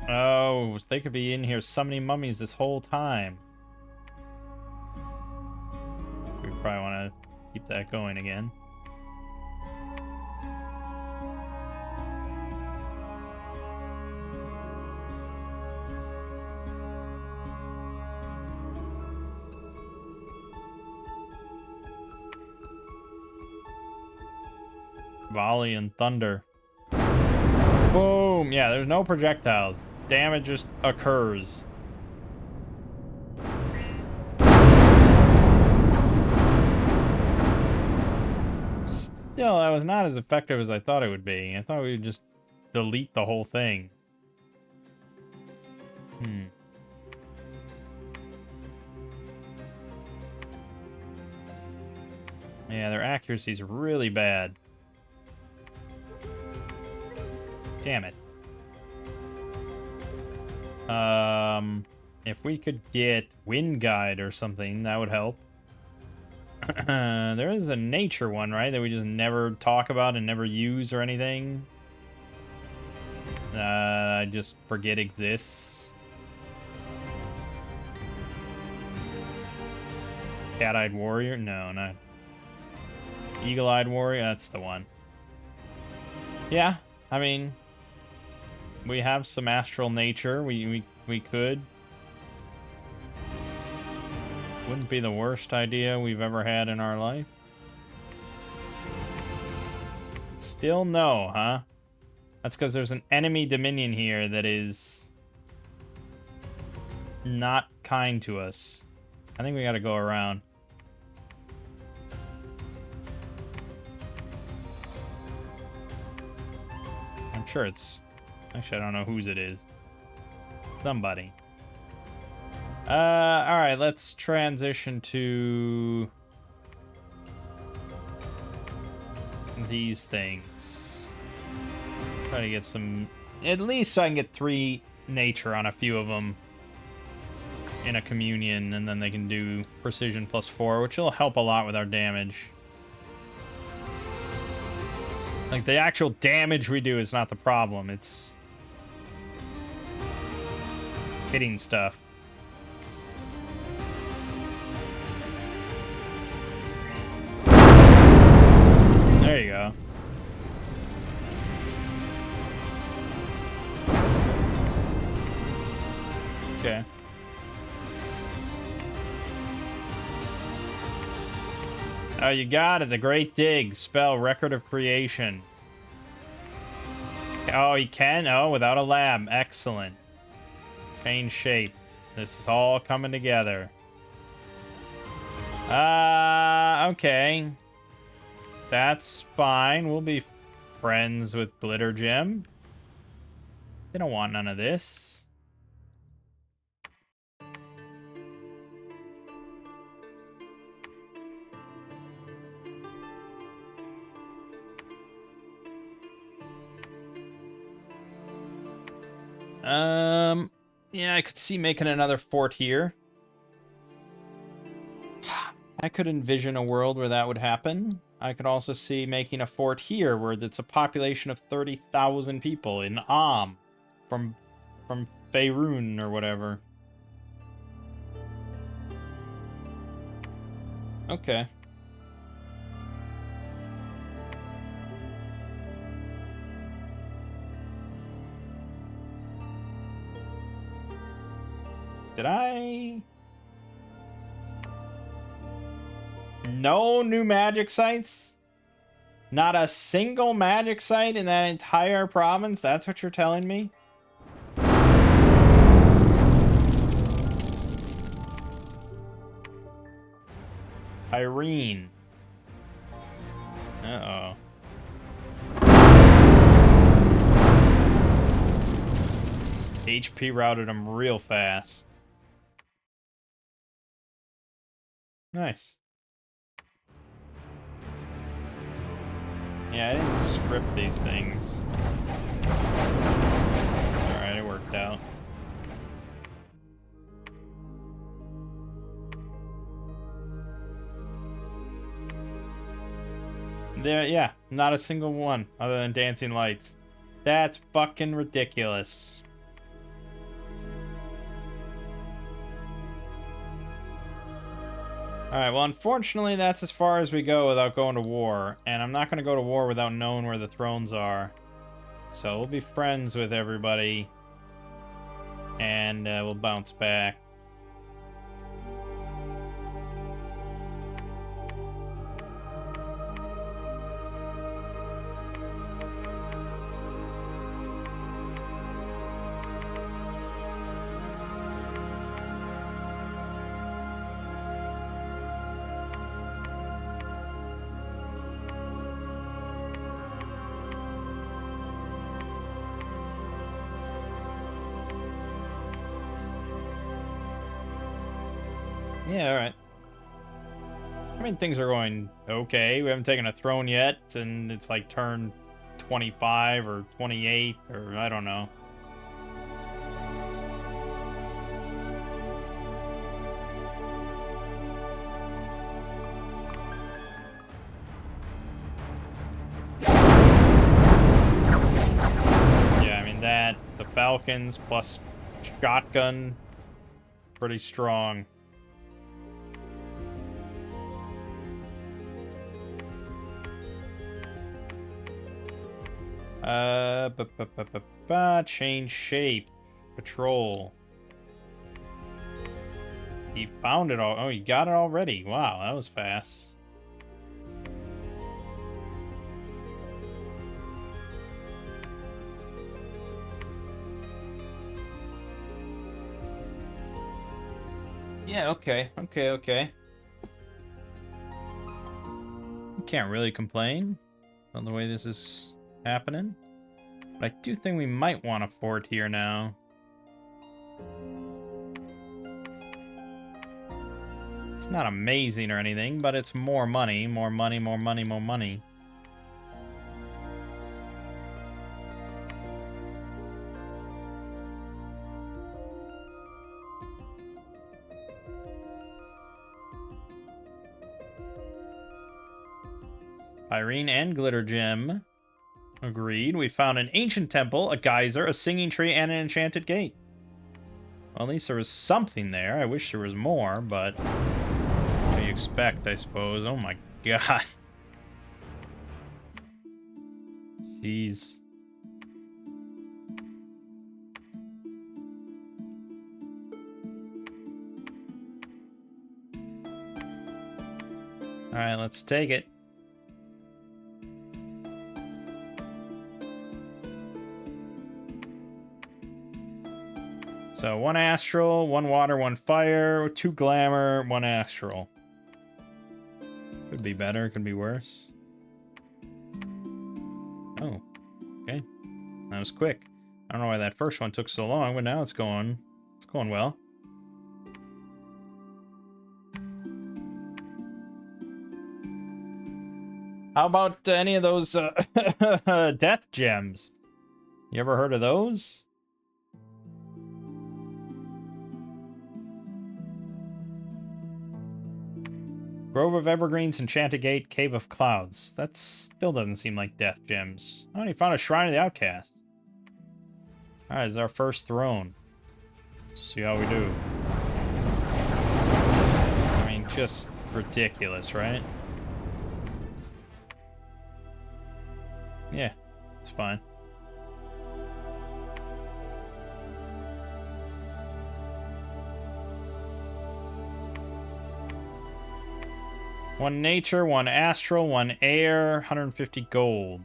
Oh, they could be in here summoning mummies this whole time. We probably want to keep that going again. Volley and thunder. Boom! Yeah, there's no projectiles. Damage just occurs. Still, that was not as effective as I thought it would be. I thought we would just delete the whole thing. Yeah, their accuracy's really bad. Damn it. If we could get Wind Guide or something, that would help. There is a nature one, right? That we just never talk about and never use or anything. I just forget exists. Cat-Eyed Warrior? No, not. Eagle-Eyed Warrior? That's the one. Yeah, I mean, we have some astral nature. We could. Wouldn't be the worst idea we've ever had in our life. Still no, huh? That's because there's an enemy dominion here that is not kind to us. I think we gotta go around. I'm sure it's... Actually, I don't know whose it is. Somebody. Alright, let's transition to these things. Try to get some... At least so I can get 3 nature on a few of them in a communion, and then they can do precision +4, which will help a lot with our damage. Like, the actual damage we do is not the problem, it's hitting stuff. There you go. Okay. Oh, you got it. The Great Dig. Spell Record of Creation. Oh, he can? Oh, without a lab. Excellent. Change shape. This is all coming together. Okay. That's fine. We'll be friends with Glitter Gem. They don't want none of this. Yeah, I could see making another fort here. I could envision a world where that would happen. I could also see making a fort here where it's a population of 30,000 people in from Faerun or whatever. Okay. Did I? No new magic sites? Not a single magic site in that entire province? That's what you're telling me? Irene. Uh-oh. HP routed him real fast. Nice. Yeah, I didn't script these things. Alright, it worked out. There, yeah, not a single one other than dancing lights. That's fucking ridiculous. Alright, well, unfortunately, that's as far as we go without going to war. And I'm not going to go to war without knowing where the thrones are. So we'll be friends with everybody. And we'll bounce back. Yeah, alright. I mean, things are going okay. We haven't taken a throne yet, and it's like turn 25 or 28, or I don't know. Yeah, I mean, that, the Falcons plus shotgun, pretty strong. Change shape. Patrol. He found it all. Oh, you got it already. Wow, that was fast. Yeah, okay. Okay. Can't really complain on the way this is happening. But I do think we might want a fort here now. It's not amazing or anything, but it's more money. More money, more money, more money. Irene and Glitter Gem. Agreed. We found an ancient temple, a geyser, a singing tree, and an enchanted gate. Well, at least there was something there. I wish there was more, but what do you expect, I suppose? Oh my god. Jeez. Alright, let's take it. So, 1 astral, 1 water, 1 fire, 2 glamour, 1 astral. Could be better, could be worse. Oh, okay. That was quick. I don't know why that first one took so long, but now it's going well. How about any of those death gems? You ever heard of those? Grove of Evergreens, Enchanted Gate, Cave of Clouds. That still doesn't seem like death gems. Oh, you found a Shrine of the Outcast. Alright, this is our first throne. See how we do. I mean, just ridiculous, right? Yeah, it's fine. 1 nature, 1 astral, 1 air, 150 gold.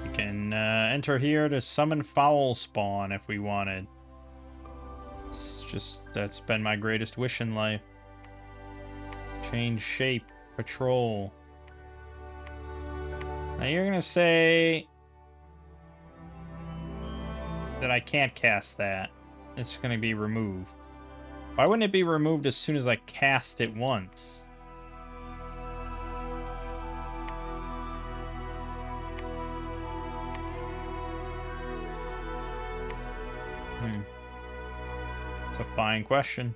We can enter here to summon foul spawn if we wanted. It's just, that's been my greatest wish in life. Change shape, patrol. Now you're gonna say that I can't cast that. It's gonna be removed. Why wouldn't it be removed as soon as I cast it once? It's a fine question.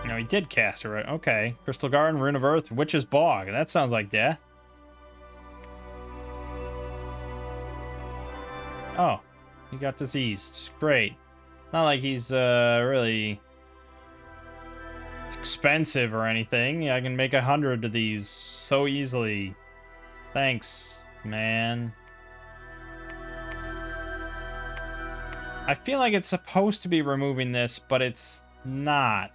No, he did cast it, right? Okay. Crystal Garden, Rune of Earth, Witch's Bog. That sounds like death. Oh, he got diseased. Great. Not like he's really expensive or anything. I can make 100 of these so easily. Thanks, man. I feel like it's supposed to be removing this, but it's not.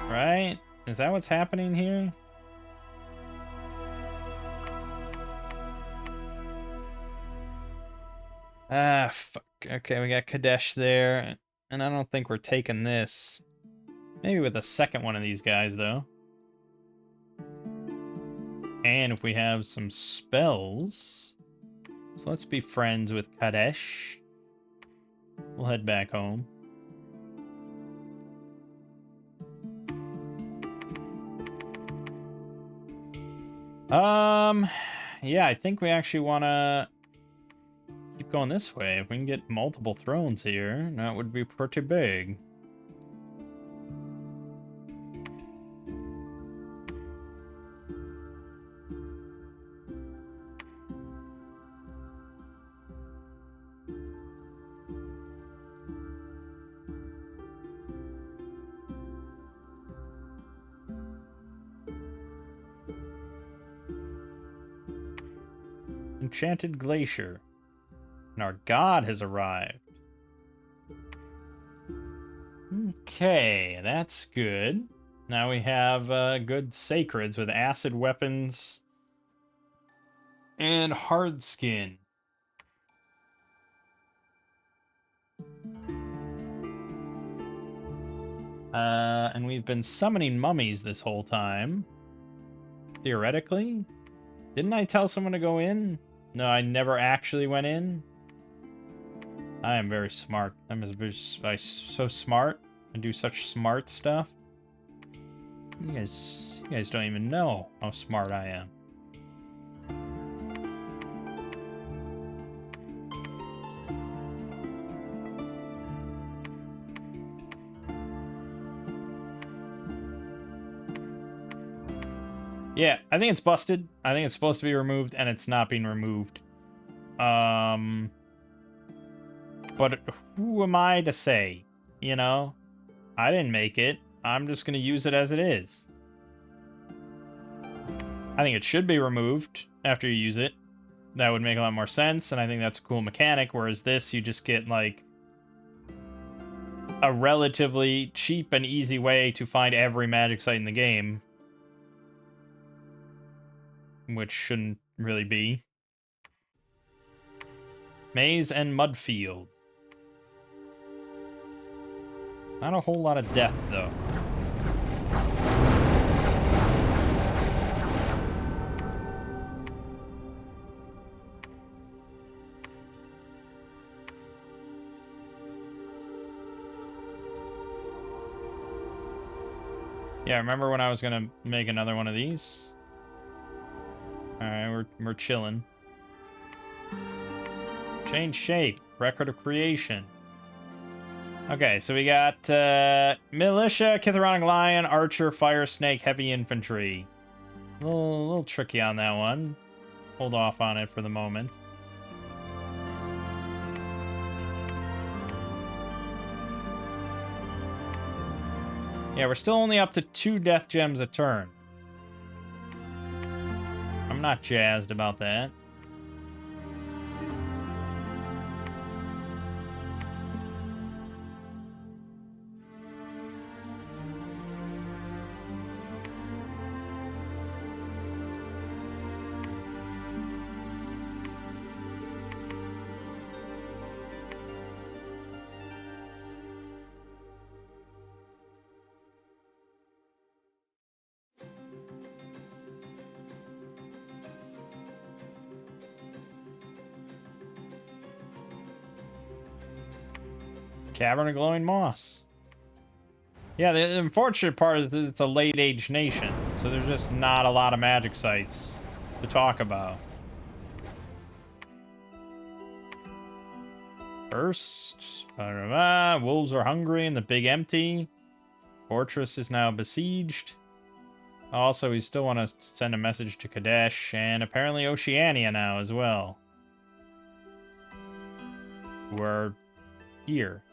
Right? Is that what's happening here? Ah, fuck. Okay, we got Kadesh there. And I don't think we're taking this. Maybe with a second one of these guys, though. And if we have some spells... So let's be friends with Kadesh. We'll head back home. Yeah, I think we actually want to keep going this way. If we can get multiple thrones here, that would be pretty big. Enchanted Glacier. And our god has arrived. Okay, that's good. Now we have good sacreds with acid weapons and hard skin. And we've been summoning mummies this whole time. Theoretically. Didn't I tell someone to go in? No, I never actually went in. I am very smart. I'm so smart. I do such smart stuff. You guys don't even know how smart I am. Yeah, I think it's busted. I think it's supposed to be removed, and it's not being removed. But who am I to say? You know? I didn't make it. I'm just going to use it as it is. I think it should be removed after you use it. That would make a lot more sense, and I think that's a cool mechanic, whereas this, you just get, like, a relatively cheap and easy way to find every magic site in the game. Which shouldn't really be. Maze and Mudfield. Not a whole lot of death, though. Yeah, remember when I was gonna make another one of these? Alright, we're chilling. Change shape. Record of creation. Okay, so we got Militia, Chithoronic Lion, Archer, Fire Snake, Heavy Infantry. little tricky on that one. Hold off on it for the moment. Yeah, we're still only up to 2 death gems a turn. I'm not jazzed about that. Cavern of Glowing Moss. Yeah, the unfortunate part is that it's a late-age nation, so there's just not a lot of magic sites to talk about. First, wolves are hungry in the Big Empty. Fortress is now besieged. Also, we still want to send a message to Kadesh, and apparently Oceania now as well. We're here.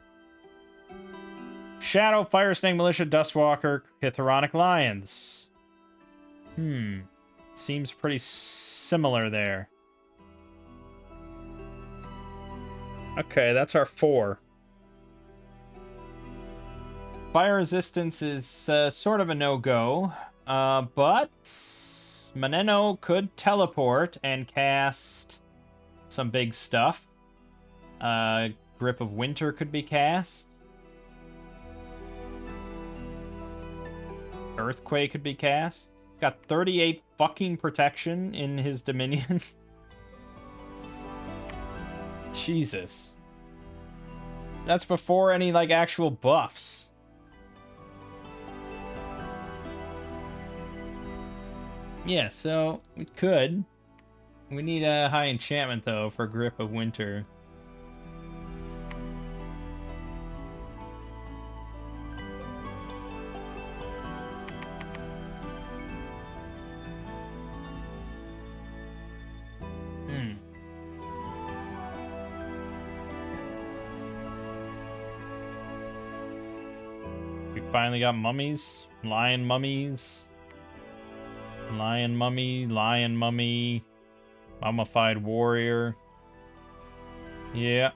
Shadow, Fire Snake Militia, Dustwalker, Hitheronic Lions. Seems pretty similar there. Okay, that's our 4. Fire resistance is sort of a no-go, but Maneno could teleport and cast some big stuff. Grip of Winter could be cast. Earthquake could be cast. He's got 38 fucking protection in his Dominion. Jesus. That's before any, like, actual buffs. Yeah, so we could. We need a high enchantment, though, for Grip of Winter. We finally got mummies. Lion mummies. Lion mummy. Mummified warrior. Yep.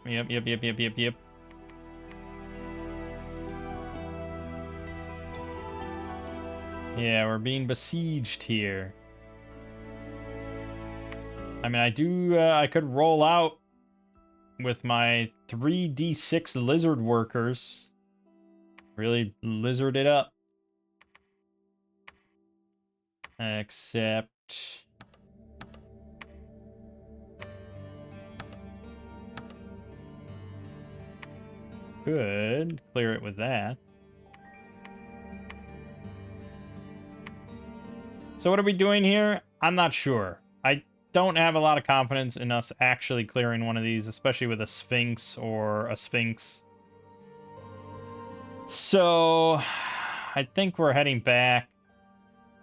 Yeah, we're being besieged here. I mean, I could roll out with my 3d6 lizard workers. Really lizard it up. Except... could clear it with that. So what are we doing here? I'm not sure. I don't have a lot of confidence in us actually clearing one of these, especially with a Sphinx or a Sphinx. So I think we're heading back.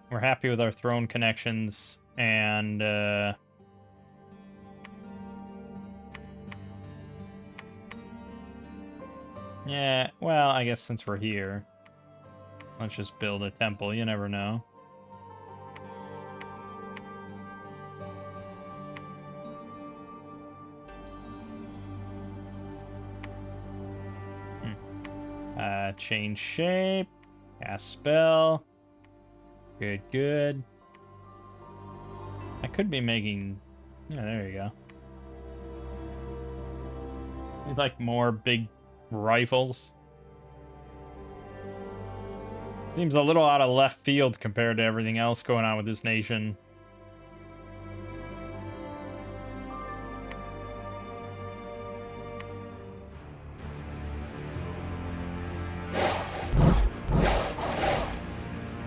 We're happy with our throne connections, and yeah, well, I guess since we're here, let's just build a temple. You never know. Change shape. Cast spell. Good. I could be making... yeah, there you go. We'd like more big rifles. Seems a little out of left field compared to everything else going on with this nation.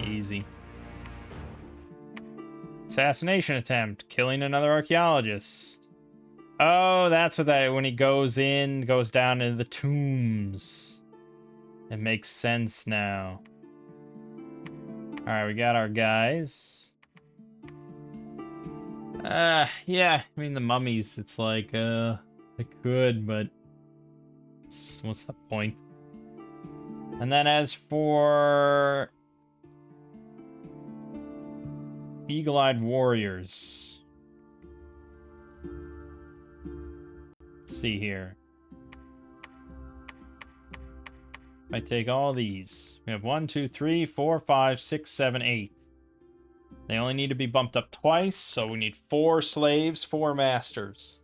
Easy. Assassination attempt. Killing another archaeologist. Oh, that's what that... when he goes down into the tombs. It makes sense now. Alright, we got our guys. Yeah, I mean, the mummies, it's like, I could, but what's the point? And then as for Eagle-Eyed Warriors, let's see here. If I take all these, we have 1, 2, 3, 4, 5, 6, 7, 8. They only need to be bumped up twice, so we need 4 slaves, 4 masters.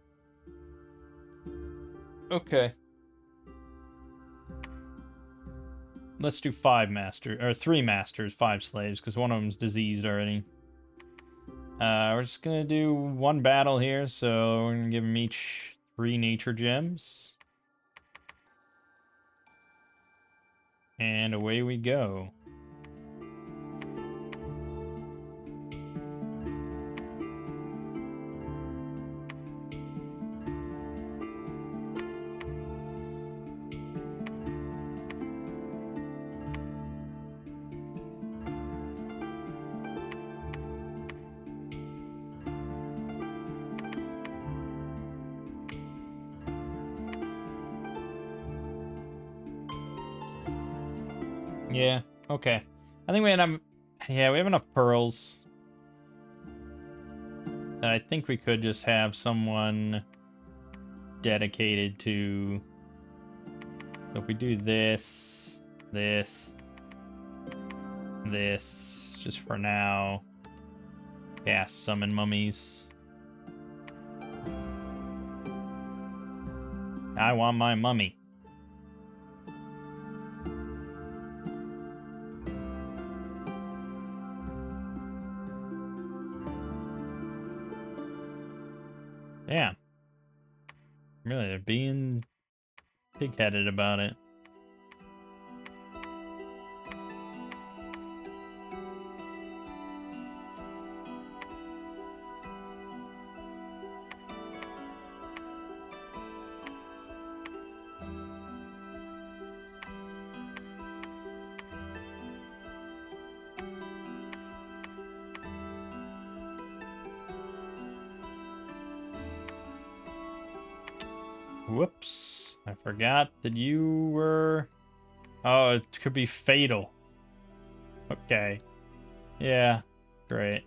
Okay. Let's do 5 masters, or 3 masters, 5 slaves, because one of them's diseased already. We're just gonna do 1 battle here, so we're gonna give them each 3 nature gems. And away we go. Yeah, okay. I think we have, yeah, we have enough pearls that I think we could just have someone dedicated to. So if we do this, this, just for now. Cast summon mummies. I want my mummy. Yeah. Really, they're being pig-headed about it. Whoops. I forgot that you were... Oh, it could be fatal. Okay. Yeah. Great.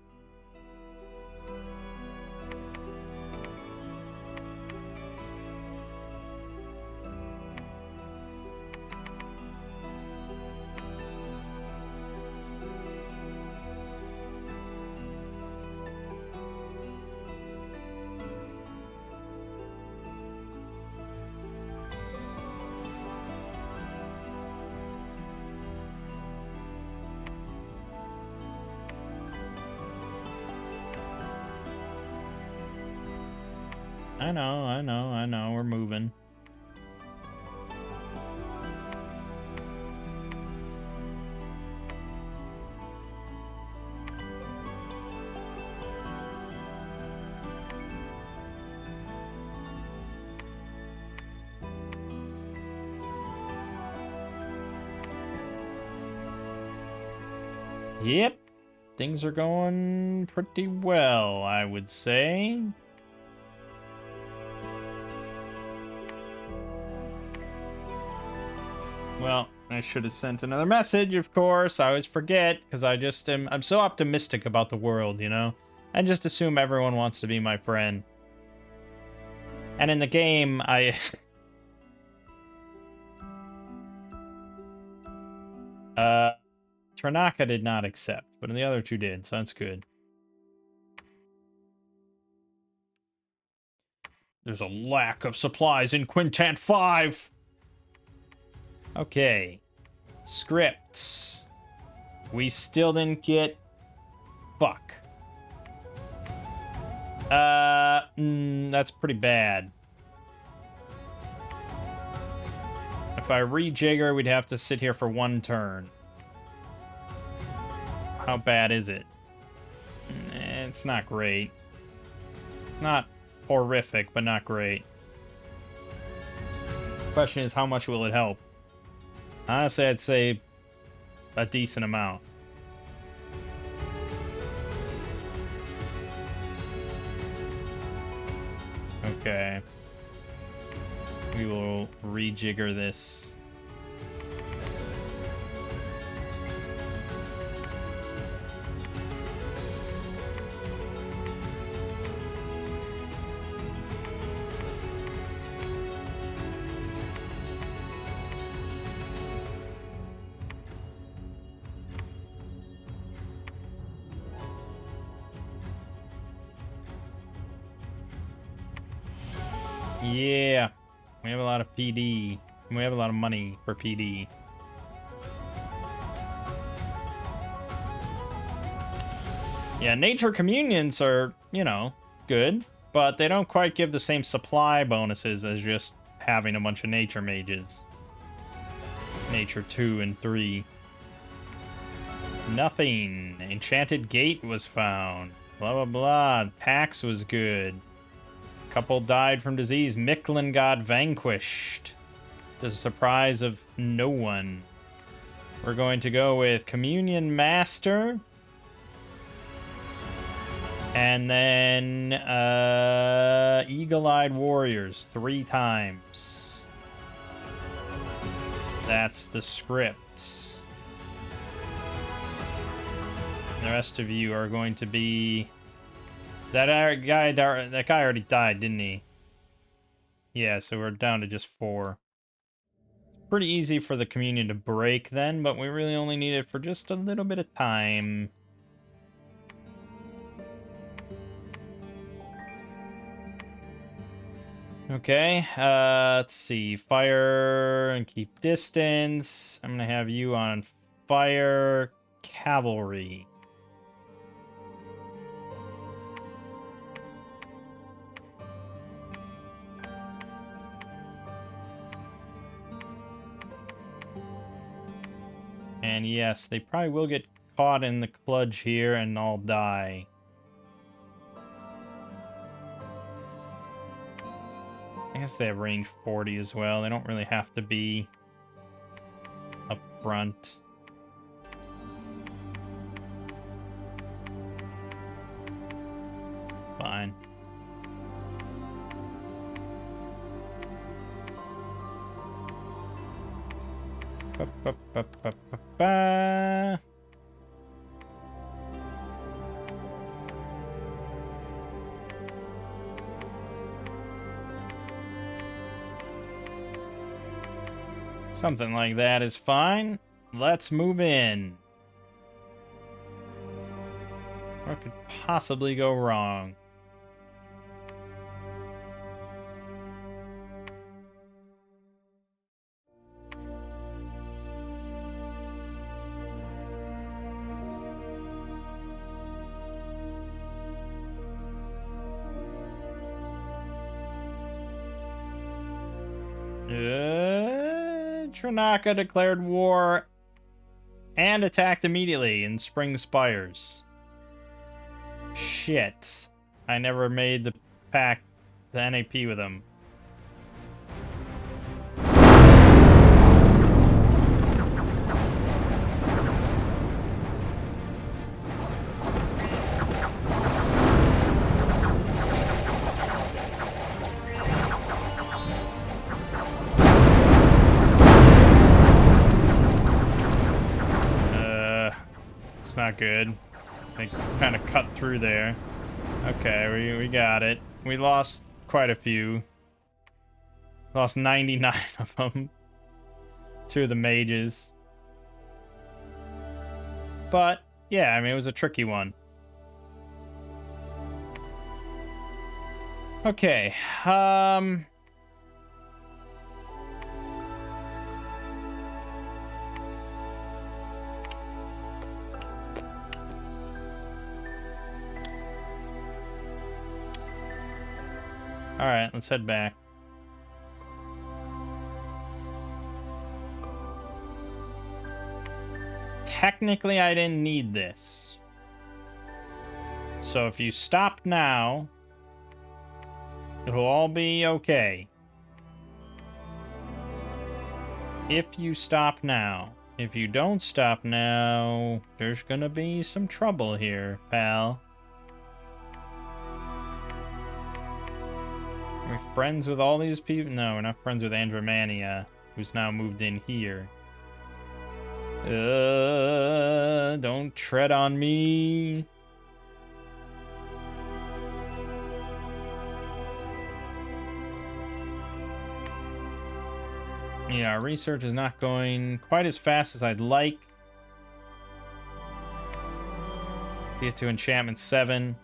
I know. We're moving. Yep. Things are going pretty well, I would say. Well, I should have sent another message, of course. I always forget, because I'm so optimistic about the world, you know? I just assume everyone wants to be my friend. And in the game, Tarnaka did not accept, but the other 2 did, so that's good. There's a lack of supplies in Quintant 5! Okay. Scripts. We still didn't get... Fuck. That's pretty bad. If I rejigger, we'd have to sit here for 1 turn. How bad is it? It's not great. Not horrific, but not great. Question is, how much will it help? Honestly, I'd say a decent amount. Okay. We will rejigger this. Yeah, we have a lot of PD. We have a lot of money for PD. Yeah, nature communions are, you know, good, but they don't quite give the same supply bonuses as just having a bunch of nature mages. Nature 2 and 3. Nothing. Enchanted Gate was found. Blah, blah, blah. Tax was good. Couple died from disease. Micklin got vanquished. To the surprise of no one. We're going to go with Communion Master. And then Eagle-Eyed Warriors 3 times. That's the script. The rest of you are going to be... That guy already died, didn't he? Yeah, so we're down to just 4. It's pretty easy for the communion to break then, but we really only need it for just a little bit of time. Okay, let's see. Fire and keep distance. I'm gonna have you on fire cavalry. And yes, they probably will get caught in the kludge here and all die. I guess they have range 40 as well. They don't really have to be up front. Fine. Ba-ba-ba-ba-ba-ba. Something like that is fine. Let's move in. What could possibly go wrong? Trinaka declared war and attacked immediately in Spring Spires. Shit. I never made the pact, the NAP with him. Not good. They kind of cut through there. Okay, we got it. We lost quite a few. Lost 99 of them. 2 of the mages. But, yeah, I mean, it was a tricky one. Okay, Alright, let's head back. Technically, I didn't need this. So if you stop now, it'll all be okay. If you stop now. If you don't stop now, there's gonna be some trouble here, pal. Are we friends with all these people? No, we're not friends with Andromania, who's now moved in here. Don't tread on me. Yeah, our research is not going quite as fast as I'd like. Get to enchantment 7.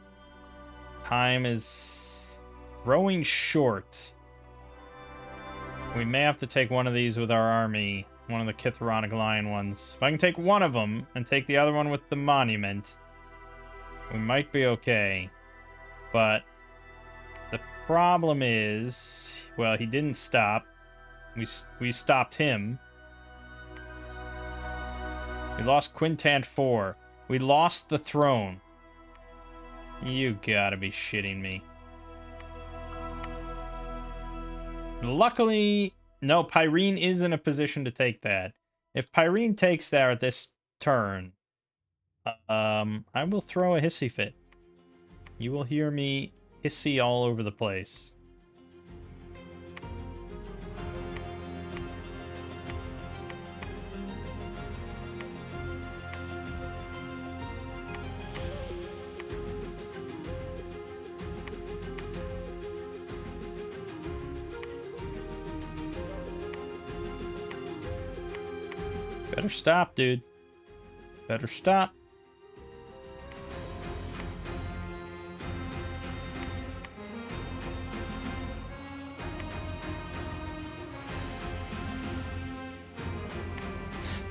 Time is growing short. We may have to take one of these with our army. One of the Kitharonic Lion ones. If I can take one of them and take the other one with the monument, we might be okay. But the problem is, well, he didn't stop. We stopped him. We lost Quintant 4. We lost the throne. You gotta be shitting me. Luckily, no, Pyrene is in a position to take that. If Pyrene takes that this turn, I will throw a hissy fit. You will hear me hissy all over the place. Better stop, dude. Better stop.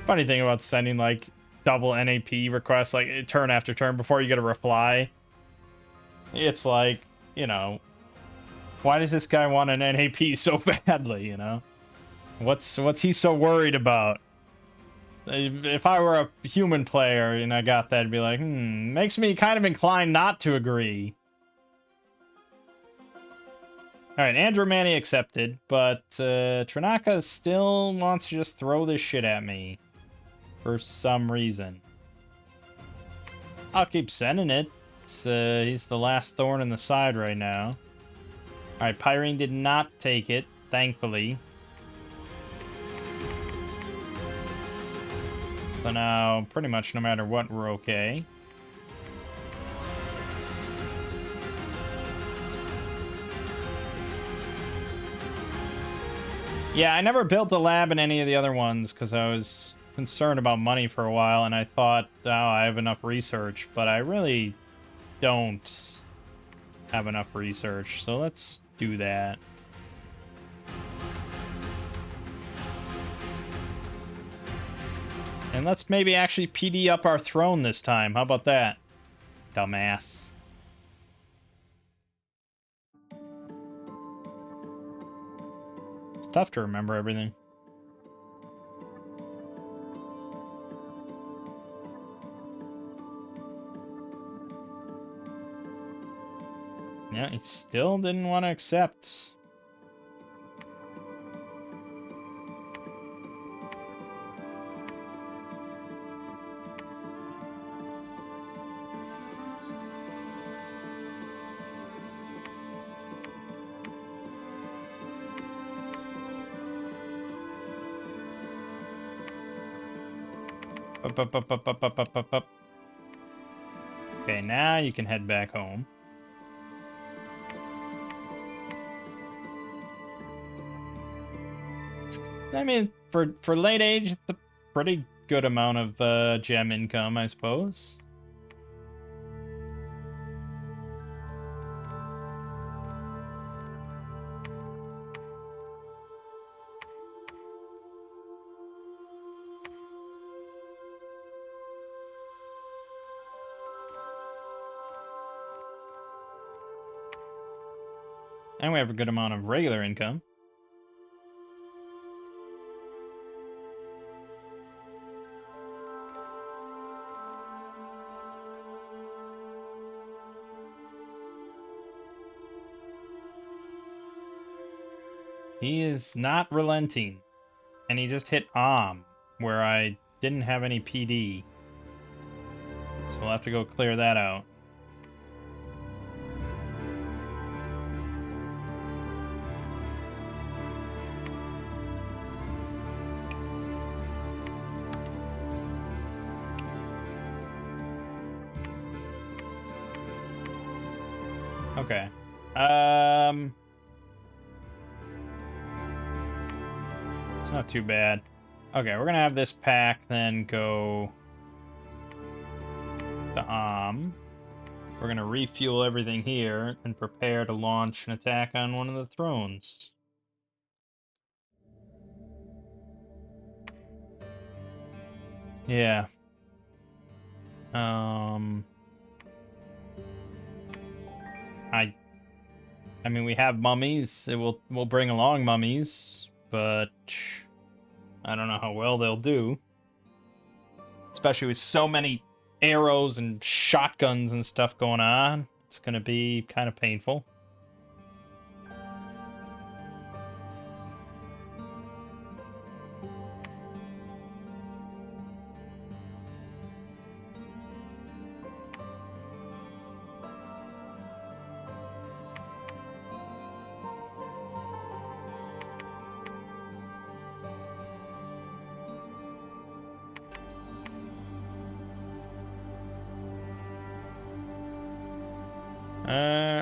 Funny thing about sending, like, double NAP requests, like, turn after turn before you get a reply. It's like, you know, why does this guy want an NAP so badly, you know? What's he so worried about? If I were a human player and I got that, I'd be like, makes me kind of inclined not to agree. Alright, Andromani accepted, but Trinaka still wants to just throw this shit at me. For some reason. I'll keep sending it. He's the last thorn in the side right now. Alright, Pyrene did not take it, thankfully. So now, pretty much no matter what, we're okay. Yeah, I never built a lab in any of the other ones because I was concerned about money for a while, and I thought, oh, I have enough research, but I really don't have enough research, so let's do that. And let's maybe actually PD up our throne this time. How about that? Dumbass. It's tough to remember everything. Yeah, he still didn't want to accept. Up. Okay, now you can head back home. I mean, for late age, it's a pretty good amount of gem income, I suppose. And we have a good amount of regular income. He is not relenting. And he just hit where I didn't have any PD. So we'll have to go clear that out. Okay. It's not too bad. Okay, we're gonna have this pack then go to We're gonna refuel everything here and prepare to launch an attack on one of the thrones. Yeah. Um. I. I mean, we have mummies. We'll bring along mummies, but I don't know how well they'll do. Especially with so many arrows and shotguns and stuff going on. It's gonna be kind of painful.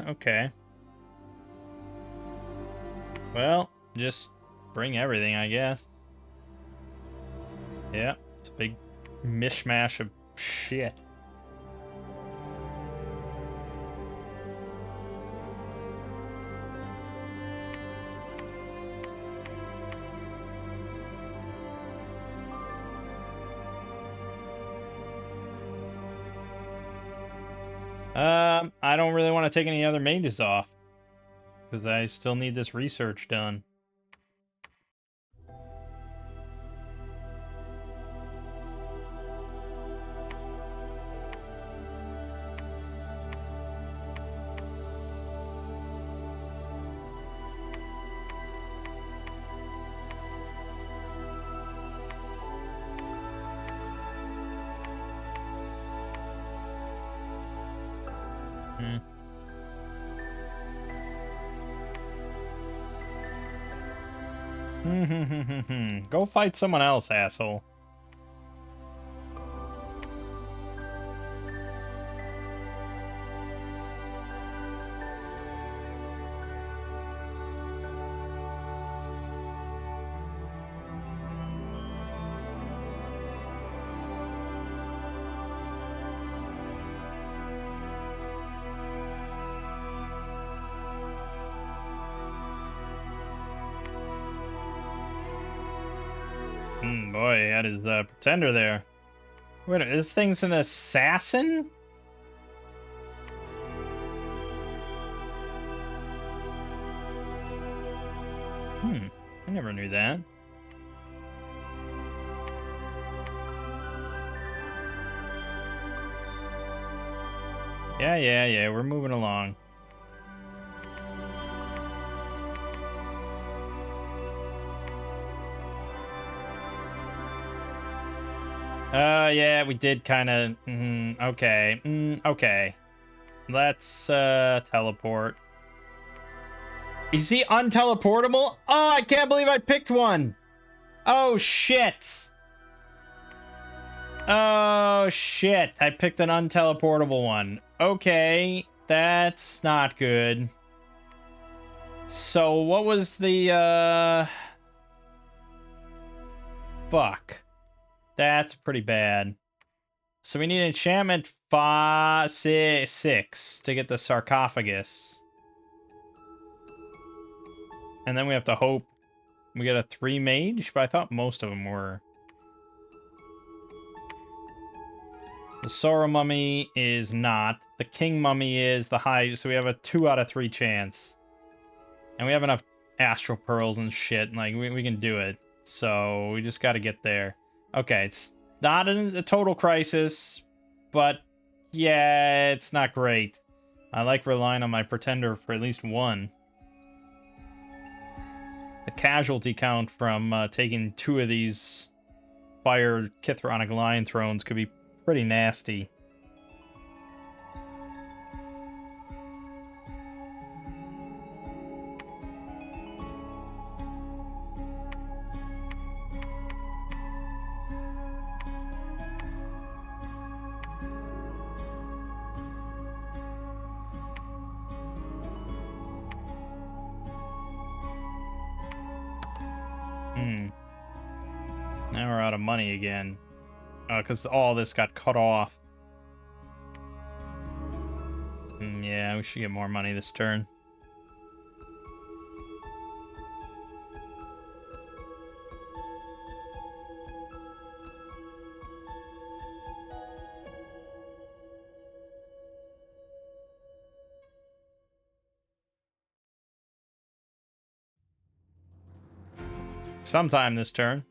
Okay. Well, just bring everything, I guess. Yeah, it's a big mishmash of shit. I don't really want to take any other mages off because I still need this research done. Hmm. Go fight someone else, asshole. Boy, he had his pretender there. Wait, this thing's an assassin? I never knew that. Yeah, we're moving along. Yeah, we did kind of. Okay. Okay. Let's teleport. Is he unteleportable? Oh, I can't believe I picked one. Oh shit. Oh shit. I picked an unteleportable one. Okay, that's not good. So what was the fuck? That's pretty bad. So we need enchantment 6 to get the sarcophagus. And then we have to hope we get a 3 mage, but I thought most of them were. The Sorrow Mummy is not. The King Mummy is the high, so we have a 2 out of 3 chance. And we have enough Astral Pearls and shit, like, we can do it. So, we just gotta get there. Okay, it's not a total crisis, but yeah, it's not great. I like relying on my Pretender for at least one. The casualty count from taking 2 of these Fire Kithronic Lion Thrones could be pretty nasty. Now we're out of money again. Because all this got cut off. Yeah, we should get more money this turn. Sometime this turn.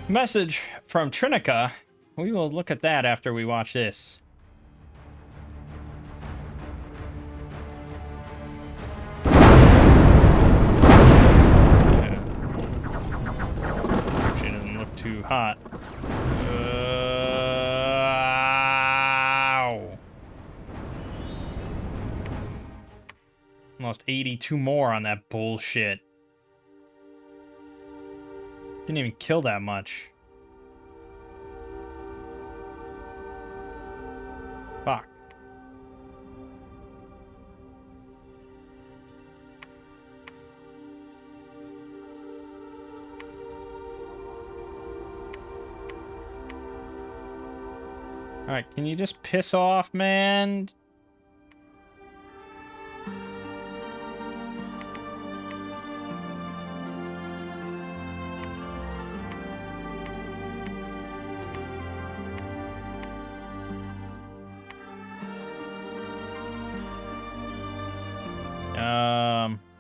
Message from Trinica. We will look at that after we watch this. She doesn't look too hot. Ow. Lost 82 more on that bullshit. Didn't even kill that much. Fuck. Alright, can you just piss off, man?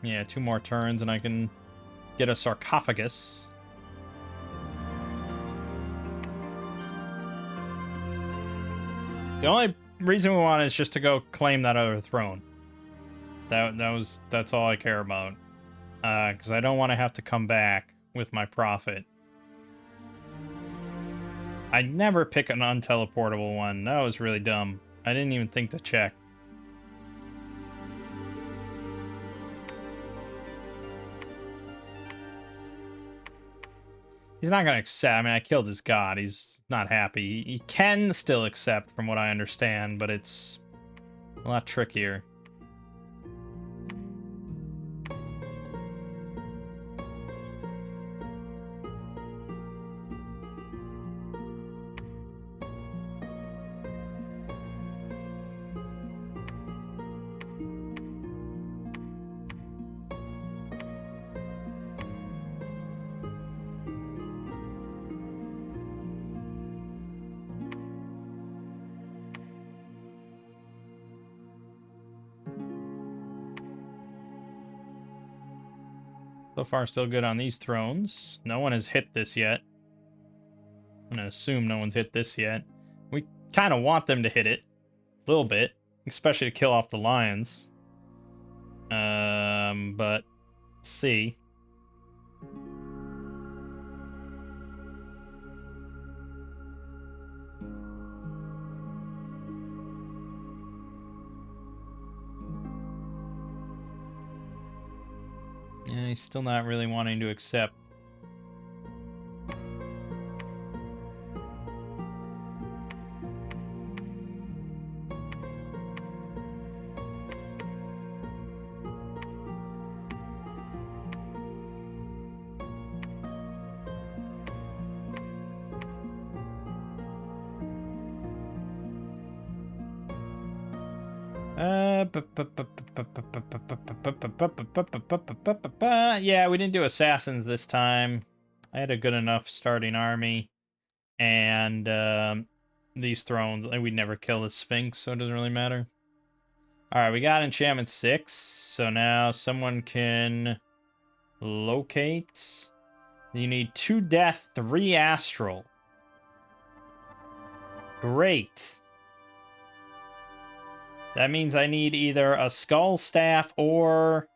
Yeah, 2 more turns and I can get a sarcophagus. The only reason we want is just to go claim that other throne. That's all I care about. Because I don't want to have to come back with my profit. I never pick an unteleportable one. That was really dumb. I didn't even think to check. He's not going to accept. I mean, I killed his god. He's not happy. He can still accept, from what I understand, but it's a lot trickier. So far, still good on these thrones. No one has hit this yet. I'm gonna assume no one's hit this yet. We kind of want them to hit it. A little bit. Especially to kill off the lions. But... see. Yeah, he's still not really wanting to accept. Yeah, we didn't do assassins this time. I had a good enough starting army. And these thrones, we'd never kill the Sphinx, so it doesn't really matter. Alright, we got enchantment 6. So now someone can locate. You need 2 death, 3 astral. Great. That means I need either a skull staff or...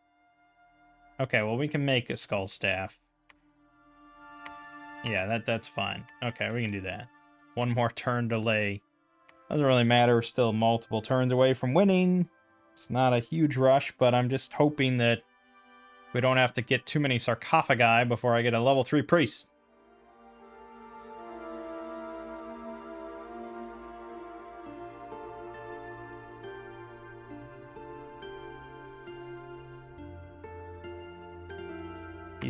okay, well, we can make a skull staff. Yeah, that's fine. Okay, we can do that. 1 more turn delay. Doesn't really matter. We're still multiple turns away from winning. It's not a huge rush, but I'm just hoping that we don't have to get too many sarcophagi before I get a level 3 priest.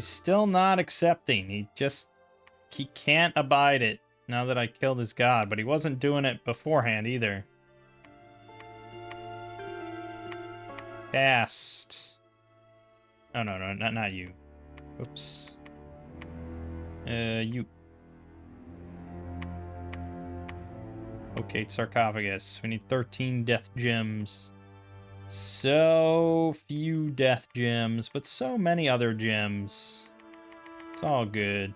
He's still not accepting. He can't abide it now that I killed his god, but he wasn't doing it beforehand either. Cast. Oh, no, not you. Oops. You. Okay, sarcophagus. We need 13 death gems. So few death gems, but so many other gems. It's all good.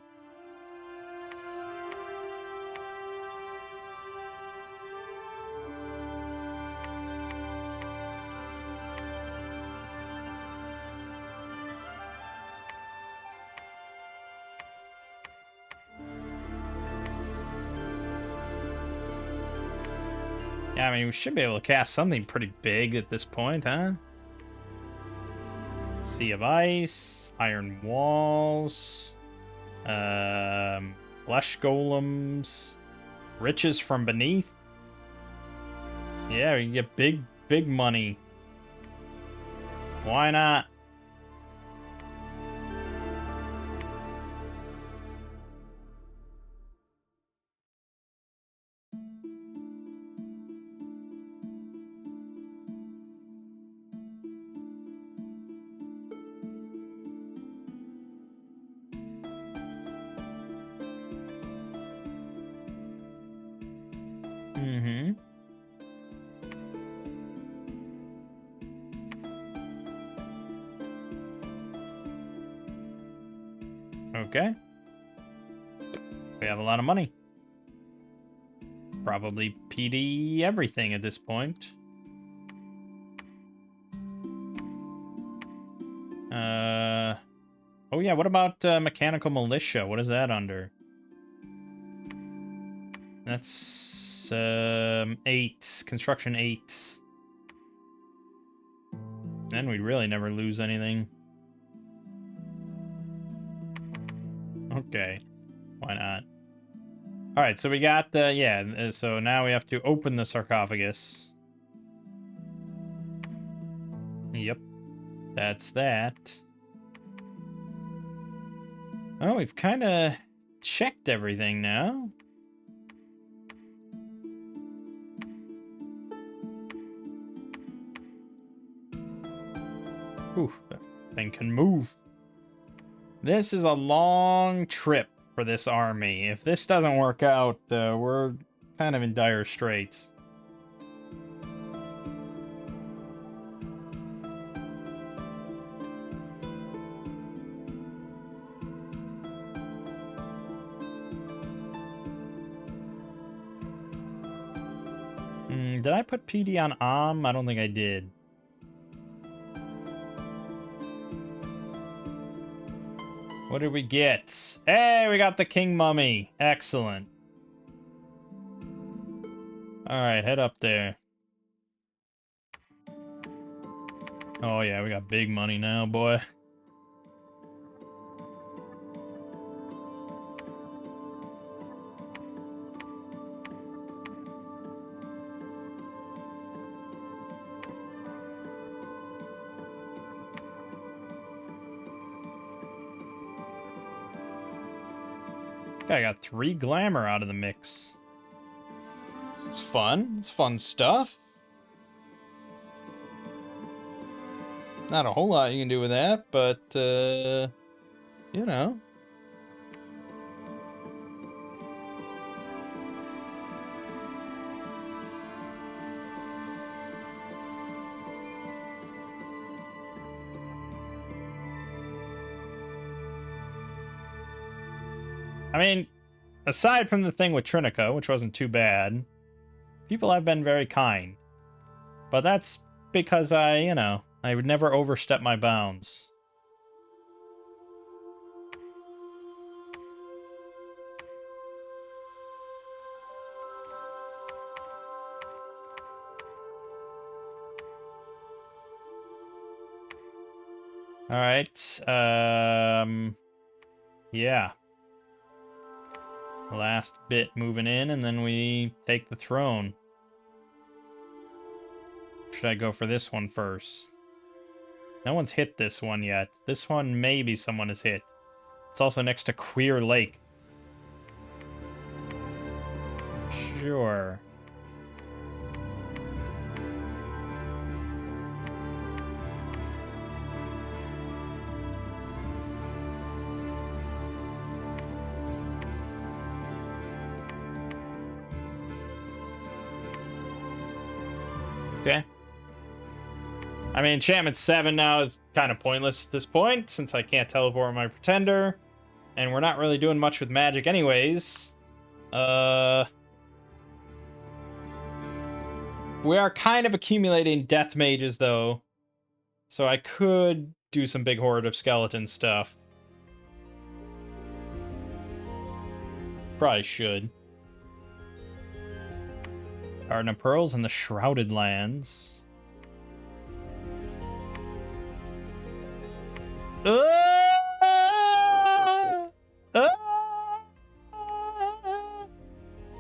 Yeah, I mean, we should be able to cast something pretty big at this point, huh? Sea of Ice, Iron Walls, Flesh Golems, Riches from Beneath. Yeah, we can get big money. Why not? Mm-hmm. Okay. We have a lot of money. Probably PD everything at this point. Oh yeah, what about Mechanical Militia? What is that under? That's 8. Construction 8. Then we'd really never lose anything. Okay, why not? Alright, so we got the, yeah, so now we have to open the sarcophagus. Yep, that's that. Oh, we've kind of checked everything now. Ooh, that thing can move. This is a long trip for this army. If this doesn't work out, we're kind of in dire straits. Did I put PD on I don't think I did. What did we get? Hey, we got the King Mummy. Excellent. Alright, head up there. Oh yeah, we got big money now, boy. I got 3 glamour out of the mix. It's fun. It's fun stuff. Not a whole lot you can do with that, but, you know. I mean, aside from the thing with Trinica, which wasn't too bad, people have been very kind. But that's because I would never overstep my bounds. All right. Yeah. Last bit moving in, and then we take the throne. Should I go for this one first? No one's hit this one yet. This one, maybe someone has hit. It's also next to Queer Lake. Sure. Okay. I mean, enchantment 7 now is kind of pointless at this point, since I can't teleport my pretender, and we're not really doing much with magic anyways. We are kind of accumulating death mages, though, so I could do some big horde of skeleton stuff. Probably should. Garden of Pearls and the Shrouded Lands.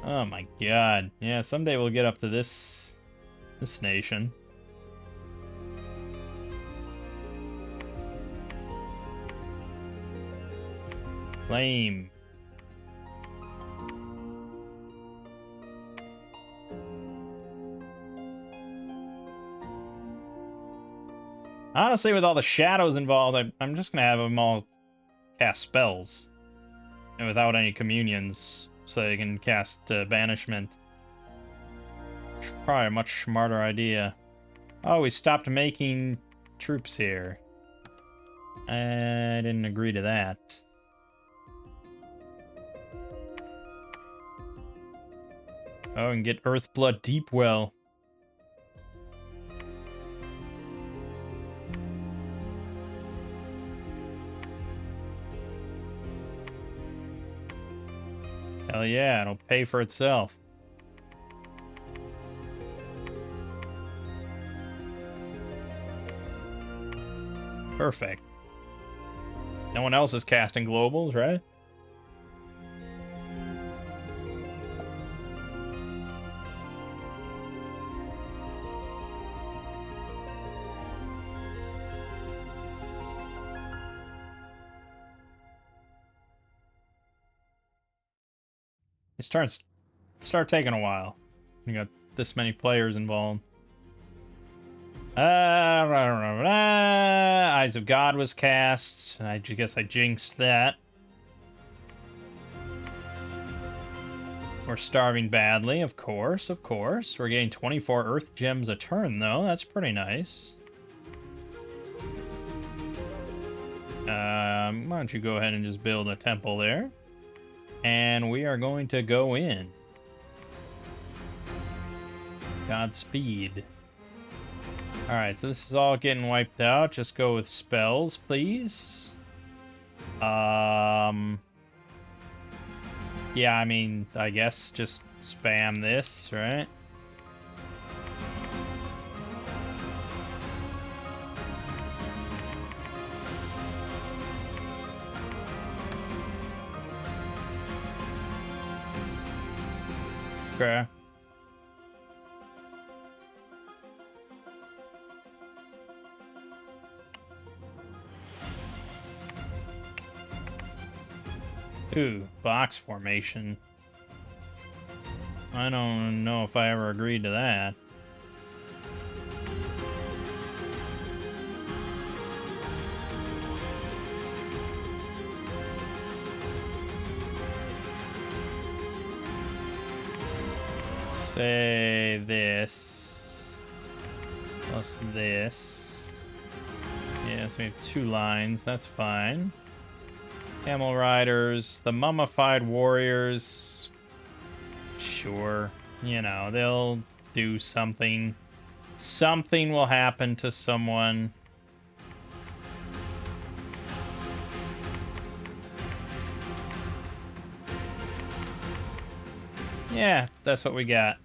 Oh my god. Yeah, someday we'll get up to this nation. Flame. Honestly, with all the shadows involved, I'm just gonna have them all cast spells. And without any communions, so they can cast banishment. Probably a much smarter idea. Oh, we stopped making troops here. I didn't agree to that. Oh, and get Earthblood Deepwell. Hell yeah, it'll pay for itself. Perfect. No one else is casting globals, right? These turns start taking a while. You got this many players involved. Eyes of God was cast. I guess I jinxed that. We're starving badly, of course, of course. We're getting 24 Earth Gems a turn, though. That's pretty nice. Why don't you go ahead and just build a temple there? And we are going to go in. Godspeed. Alright, so this is all getting wiped out. Just go with spells, please. Yeah, I mean, I guess just spam this, right? Okay. Ooh, box formation. I don't know if I ever agreed to that. Say this plus this. Yeah, so we have 2 lines. That's fine. Camel Riders, the Mummified Warriors. Sure, you know, they'll do something. Something will happen to someone. Yeah, that's what we got.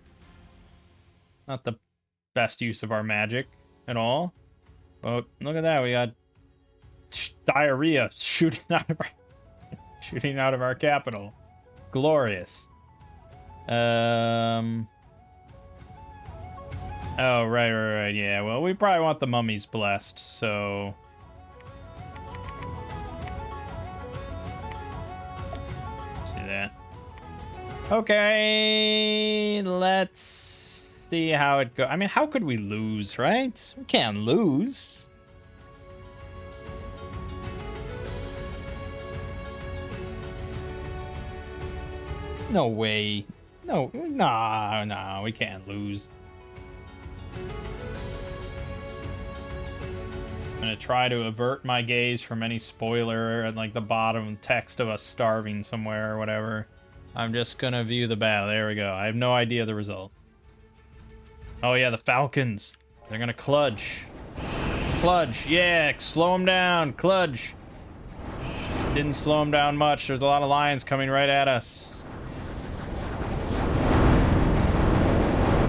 Not the best use of our magic at all. But look at that, we got diarrhea shooting out of our capital. Glorious. Oh, right. Yeah, well, we probably want the mummies blessed, so... that. Okay, let's see how it goes. I mean, how could we lose, right? We can't lose. No way. No, no, we can't lose. I'm gonna try to avert my gaze from any spoiler and like the bottom text of us starving somewhere or whatever. I'm just gonna view the battle. There we go. I have no idea the result. Oh yeah, the Falcons. They're gonna cludge. Cludge, yeah, slow them down. Cludge. Didn't slow them down much. There's a lot of lions coming right at us.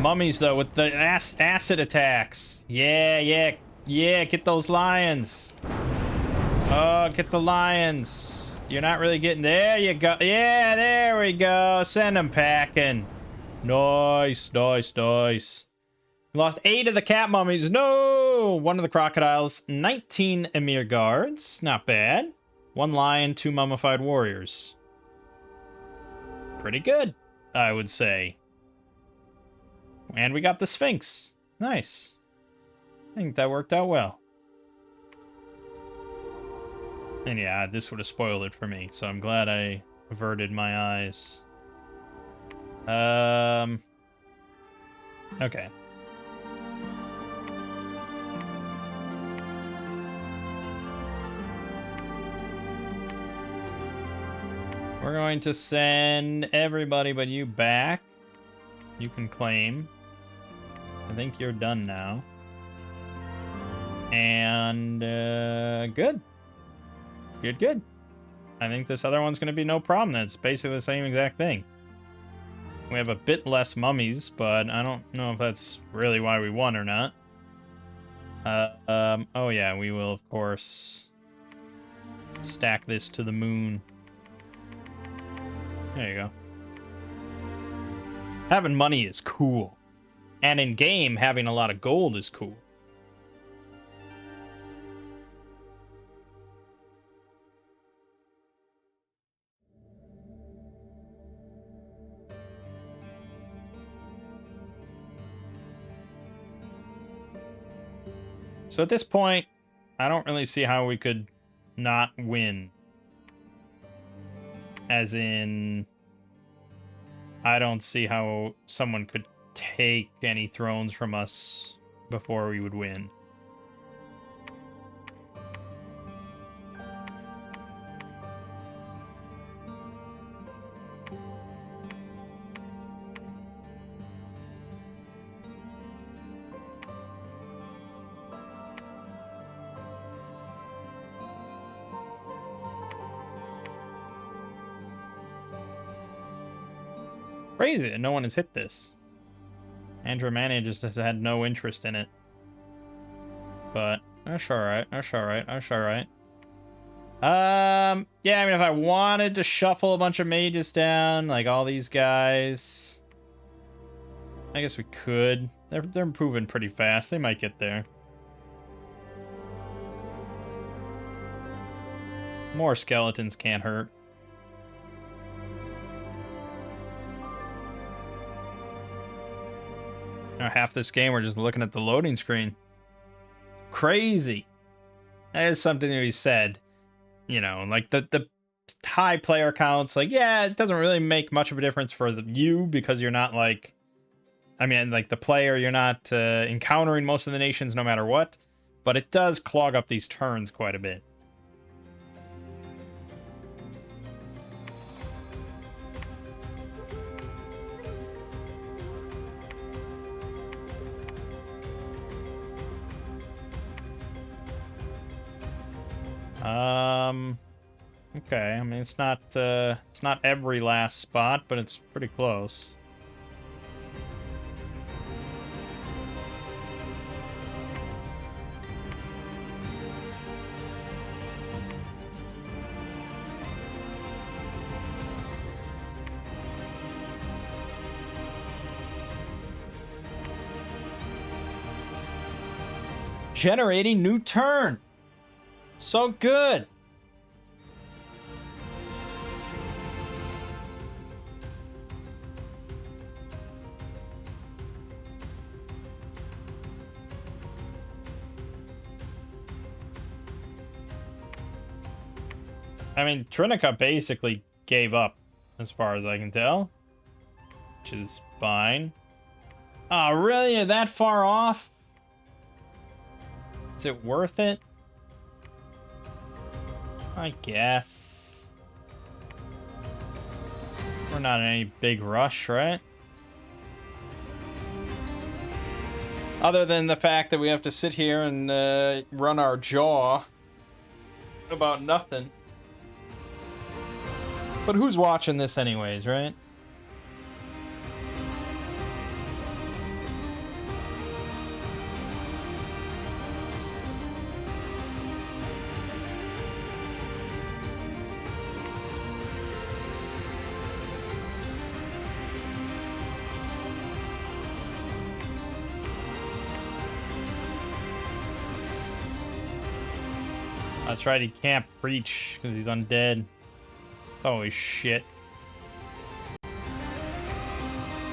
Mummies, though, with the acid attacks. Yeah, get those lions. Oh, get the lions. You're not really getting... There you go. Yeah, there we go. Send them packing. Nice. Lost 8 of the cat mummies. No! 1 of the crocodiles. 19 emir guards. Not bad. 1 lion, 2 mummified warriors. Pretty good, I would say. And we got the Sphinx. Nice. I think that worked out well. And yeah, this would have spoiled it for me, so I'm glad I averted my eyes. Okay. We're going to send everybody but you back. You can claim. I think you're done now. And, good. Good. I think this other one's going to be no problem. It's basically the same exact thing. We have a bit less mummies, but I don't know if that's really why we won or not. Oh yeah, we will, of course, stack this to the moon. There you go. Having money is cool. And in game, having a lot of gold is cool. So at this point, I don't really see how we could not win. As in, I don't see how someone could take any thrones from us before we would win. Crazy that no one has hit this. Andrew Manny just has had no interest in it. But that's alright. Yeah, I mean, if I wanted to shuffle a bunch of mages down, like all these guys, I guess we could. They're improving pretty fast. They might get there. More skeletons can't hurt. Now, half this game we're just looking at the loading screen. Crazy. That is something that he said. You know, like the high player counts, like, yeah, it doesn't really make much of a difference for you because you're not like, I mean, like the player, you're not encountering most of the nations no matter what, but it does clog up these turns quite a bit. Okay, I mean, it's not every last spot, but it's pretty close. Generating new turn. So good. I mean, Trinica basically gave up, as far as I can tell. Which is fine. Oh, really? You're that far off? Is it worth it? I guess. We're not in any big rush, right? Other than the fact that we have to sit here and run our jaw about nothing. But who's watching this anyways, right? That's right, he can't preach because he's undead. Holy shit. And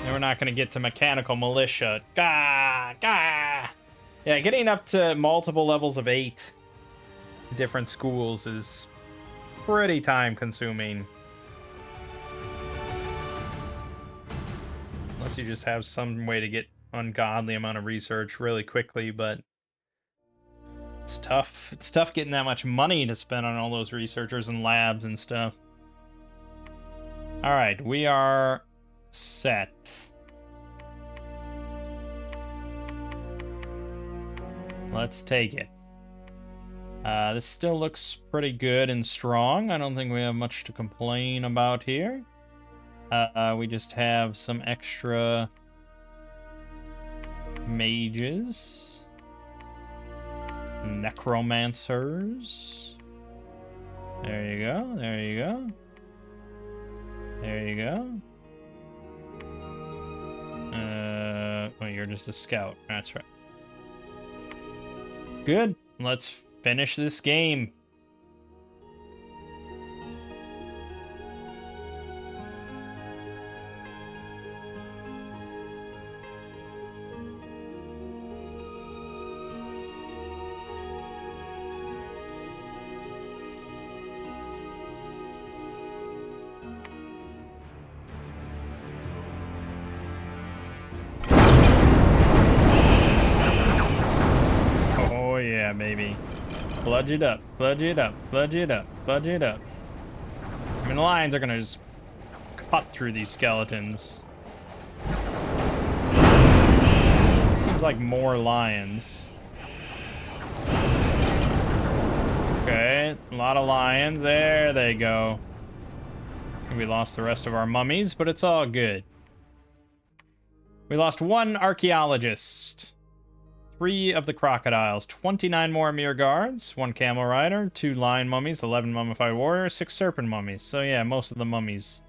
we're not going to get to mechanical militia. Gah! Gah! Yeah, getting up to multiple levels of 8 different schools is pretty time consuming. Unless you just have some way to get ungodly amount of research really quickly, but it's tough. It's tough getting that much money to spend on all those researchers and labs and stuff. All right, we are set. Let's take it. This still looks pretty good and strong. I don't think we have much to complain about here. We just have some extra mages. Necromancers. There you go. There you go. There you go. Well, you're just a scout. That's right. Good. Let's finish this game. Baby. Bludge it up, bludge it up, bludge it up, bludge it up. I mean, the lions are gonna just cut through these skeletons. It seems like more lions. Okay, a lot of lions. There they go. We lost the rest of our mummies, but it's all good. We lost one archaeologist. 3 of the crocodiles, 29 more mere guards, 1 camel rider, 2 lion mummies, 11 mummified warriors, 6 serpent mummies. So yeah, most of the mummies.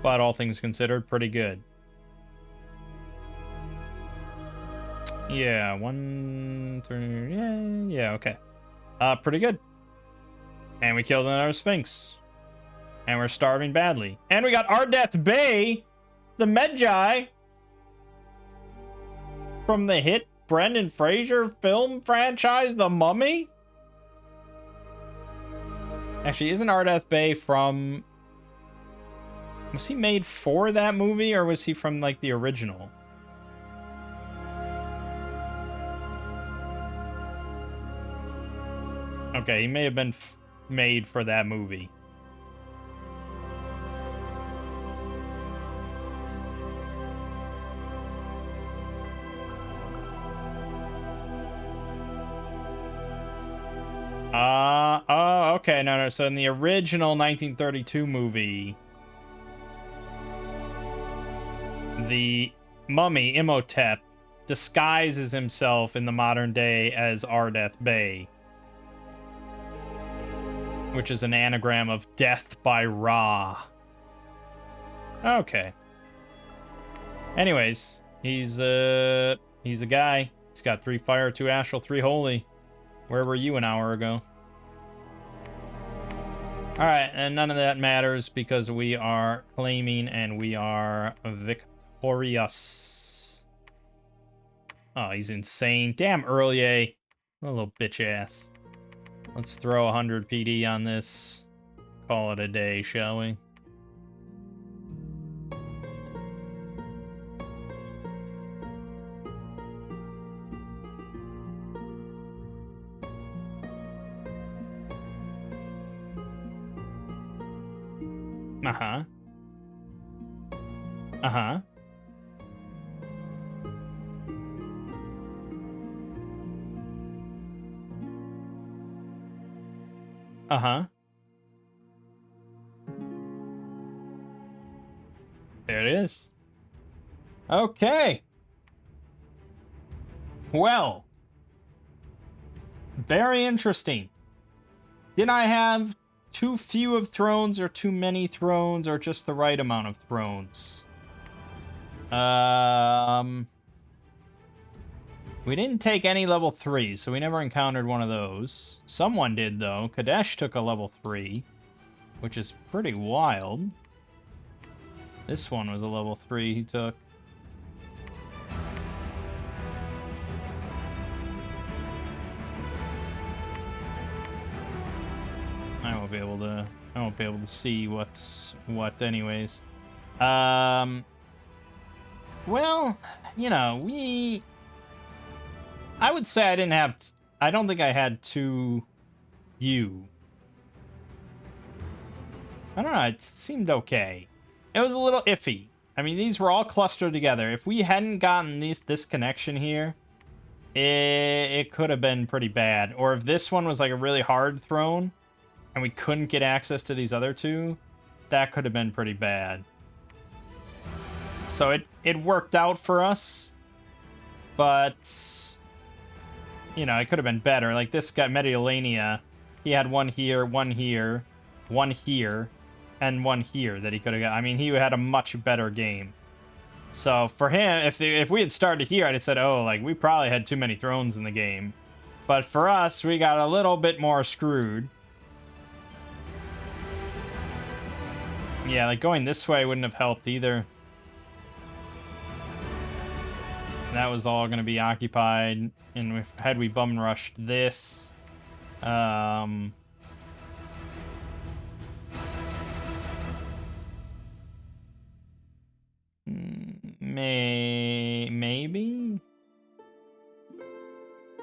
But all things considered, pretty good. Yeah, 1, 3, yeah, okay. Pretty good. And we killed another Sphinx. And we're starving badly. And we got Ardeth Bay, the Medjai, from the hit Brendan Fraser film franchise, The Mummy? Actually, isn't Ardeth Bay from... Was he made for that movie, or was he from, like, the original? Okay, he may have been made for that movie. Oh, okay, no, so in the original 1932 movie, the mummy, Imhotep, disguises himself in the modern day as Ardeth Bay, which is an anagram of Death by Ra. Okay. Anyways, he's a guy. He's got 3 fire, 2 astral, 3 holy. Where were you an hour ago? Alright, and none of that matters because we are claiming and we are victorious. Oh, he's insane. Damn, Earlier. A little bitch ass. Let's throw 100 PD on this. Call it a day, shall we? Uh-huh. Uh-huh. Uh-huh. There it is. Okay. Well. Very interesting. Did I have too few of thrones or too many thrones or just the right amount of thrones? We didn't take any level 3, so we never encountered one of those. Someone did, though. Kadesh took a level 3, which is pretty wild. This one was a level 3 he took. I won't be able to see what's what anyways. Well, you know, I would say I don't think I had too few. I don't know, it seemed okay. It was a little iffy. I mean, these were all clustered together. If we hadn't gotten this connection here, it could have been pretty bad. Or if this one was like a really hard throne, and we couldn't get access to these other two, that could have been pretty bad. So it worked out for us, but, you know, it could have been better. Like this guy, Mediolania, he had one here, one here, one here, and one here that he could have got. I mean, he had a much better game. So for him, if we had started here, I'd have said, oh, like, we probably had too many thrones in the game. But for us, we got a little bit more screwed. Yeah, like going this way wouldn't have helped either. That was all going to be occupied, and had we bum rushed this, maybe?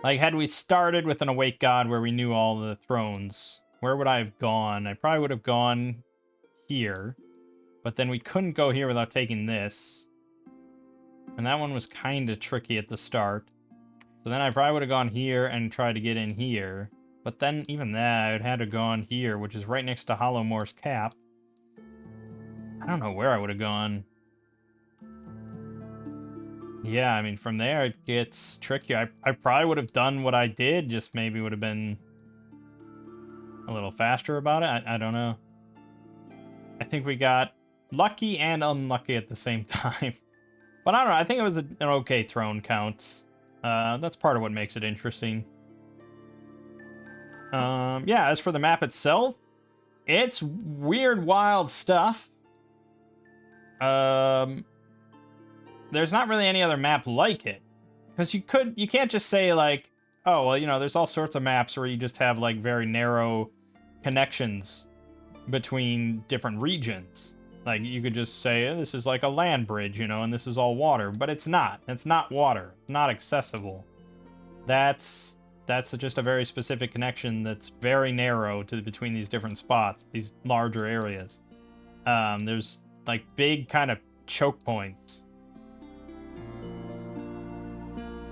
Like, had we started with an Awake God where we knew all the thrones, where would I have gone? I probably would have gone here, but then we couldn't go here without taking this. And that one was kind of tricky at the start. So then I probably would have gone here and tried to get in here. But then even that, I would have had to go on here, which is right next to Hollow Moore's Cap. I don't know where I would have gone. Yeah, I mean, from there it gets tricky. I probably would have done what I did, just maybe would have been a little faster about it. I don't know. I think we got lucky and unlucky at the same time. But I don't know, I think it was an okay throne count. That's part of what makes it interesting. Yeah, as for the map itself, it's weird, wild stuff. There's not really any other map like it. Because you can't just say, like, oh, well, you know, there's all sorts of maps where you just have, like, very narrow connections between different regions. Like, you could just say, this is like a land bridge, you know, and this is all water. But it's not. It's not water. It's not accessible. That's just a very specific connection that's very narrow between these different spots, these larger areas. There's, like, big kind of choke points.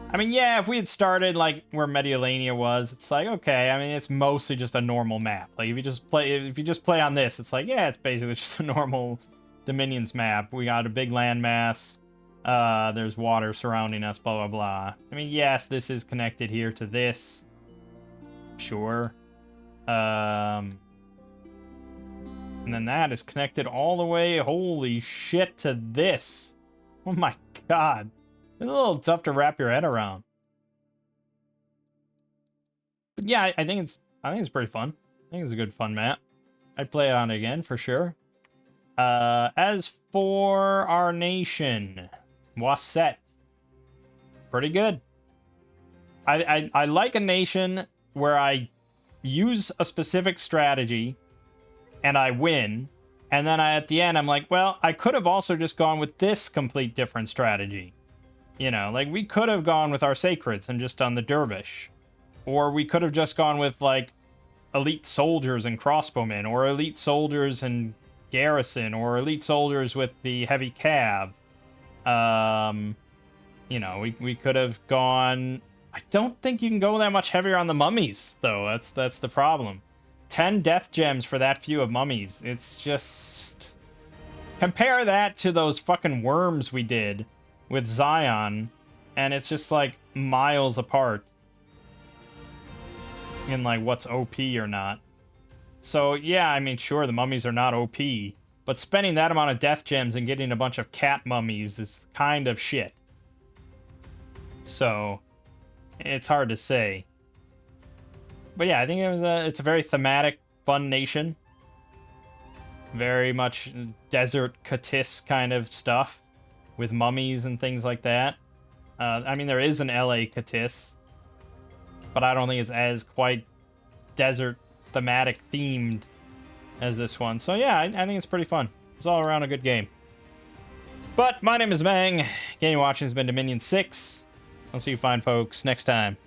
I mean, yeah, if we had started, like, where Mediolania was, it's like, okay, I mean, it's mostly just a normal map. Like, if you just play on this, it's like, yeah, it's basically just a normal Dominions map. We got a big landmass, there's water surrounding us, blah, blah, blah. I mean, yes, this is connected here to this. Sure. And then that is connected all the way, holy shit, to this. Oh my god. It's a little tough to wrap your head around. But yeah, I think it's pretty fun. I think it's a good fun map. I'd play it on again for sure. As for our nation, Wasset. Pretty good. I like a nation where I use a specific strategy and I win. And then at the end, I'm like, well, I could have also just gone with this complete different strategy. You know, like we could have gone with our sacreds and just done the dervish. Or we could have just gone with like elite soldiers and crossbowmen, or elite soldiers and garrison, or elite soldiers with the heavy cav. You know, we could have gone... I don't think you can go that much heavier on the mummies, though. That's the problem. 10 death gems for that few of mummies. It's just... Compare that to those fucking worms we did with Zion, and it's just like miles apart in like what's OP or not. So yeah, I mean, sure, the mummies are not OP, but spending that amount of death gems and getting a bunch of cat mummies is kind of shit. So it's hard to say. But yeah, I think it's a very thematic, fun nation. Very much desert Katis kind of stuff with mummies and things like that. I mean, there is an LA Katis, but I don't think it's as quite desert thematic themed as this one. So yeah, I think it's pretty fun. It's all around a good game. But my name is Mangg. Game watching has been Dominion 6. I'll see you fine folks next time.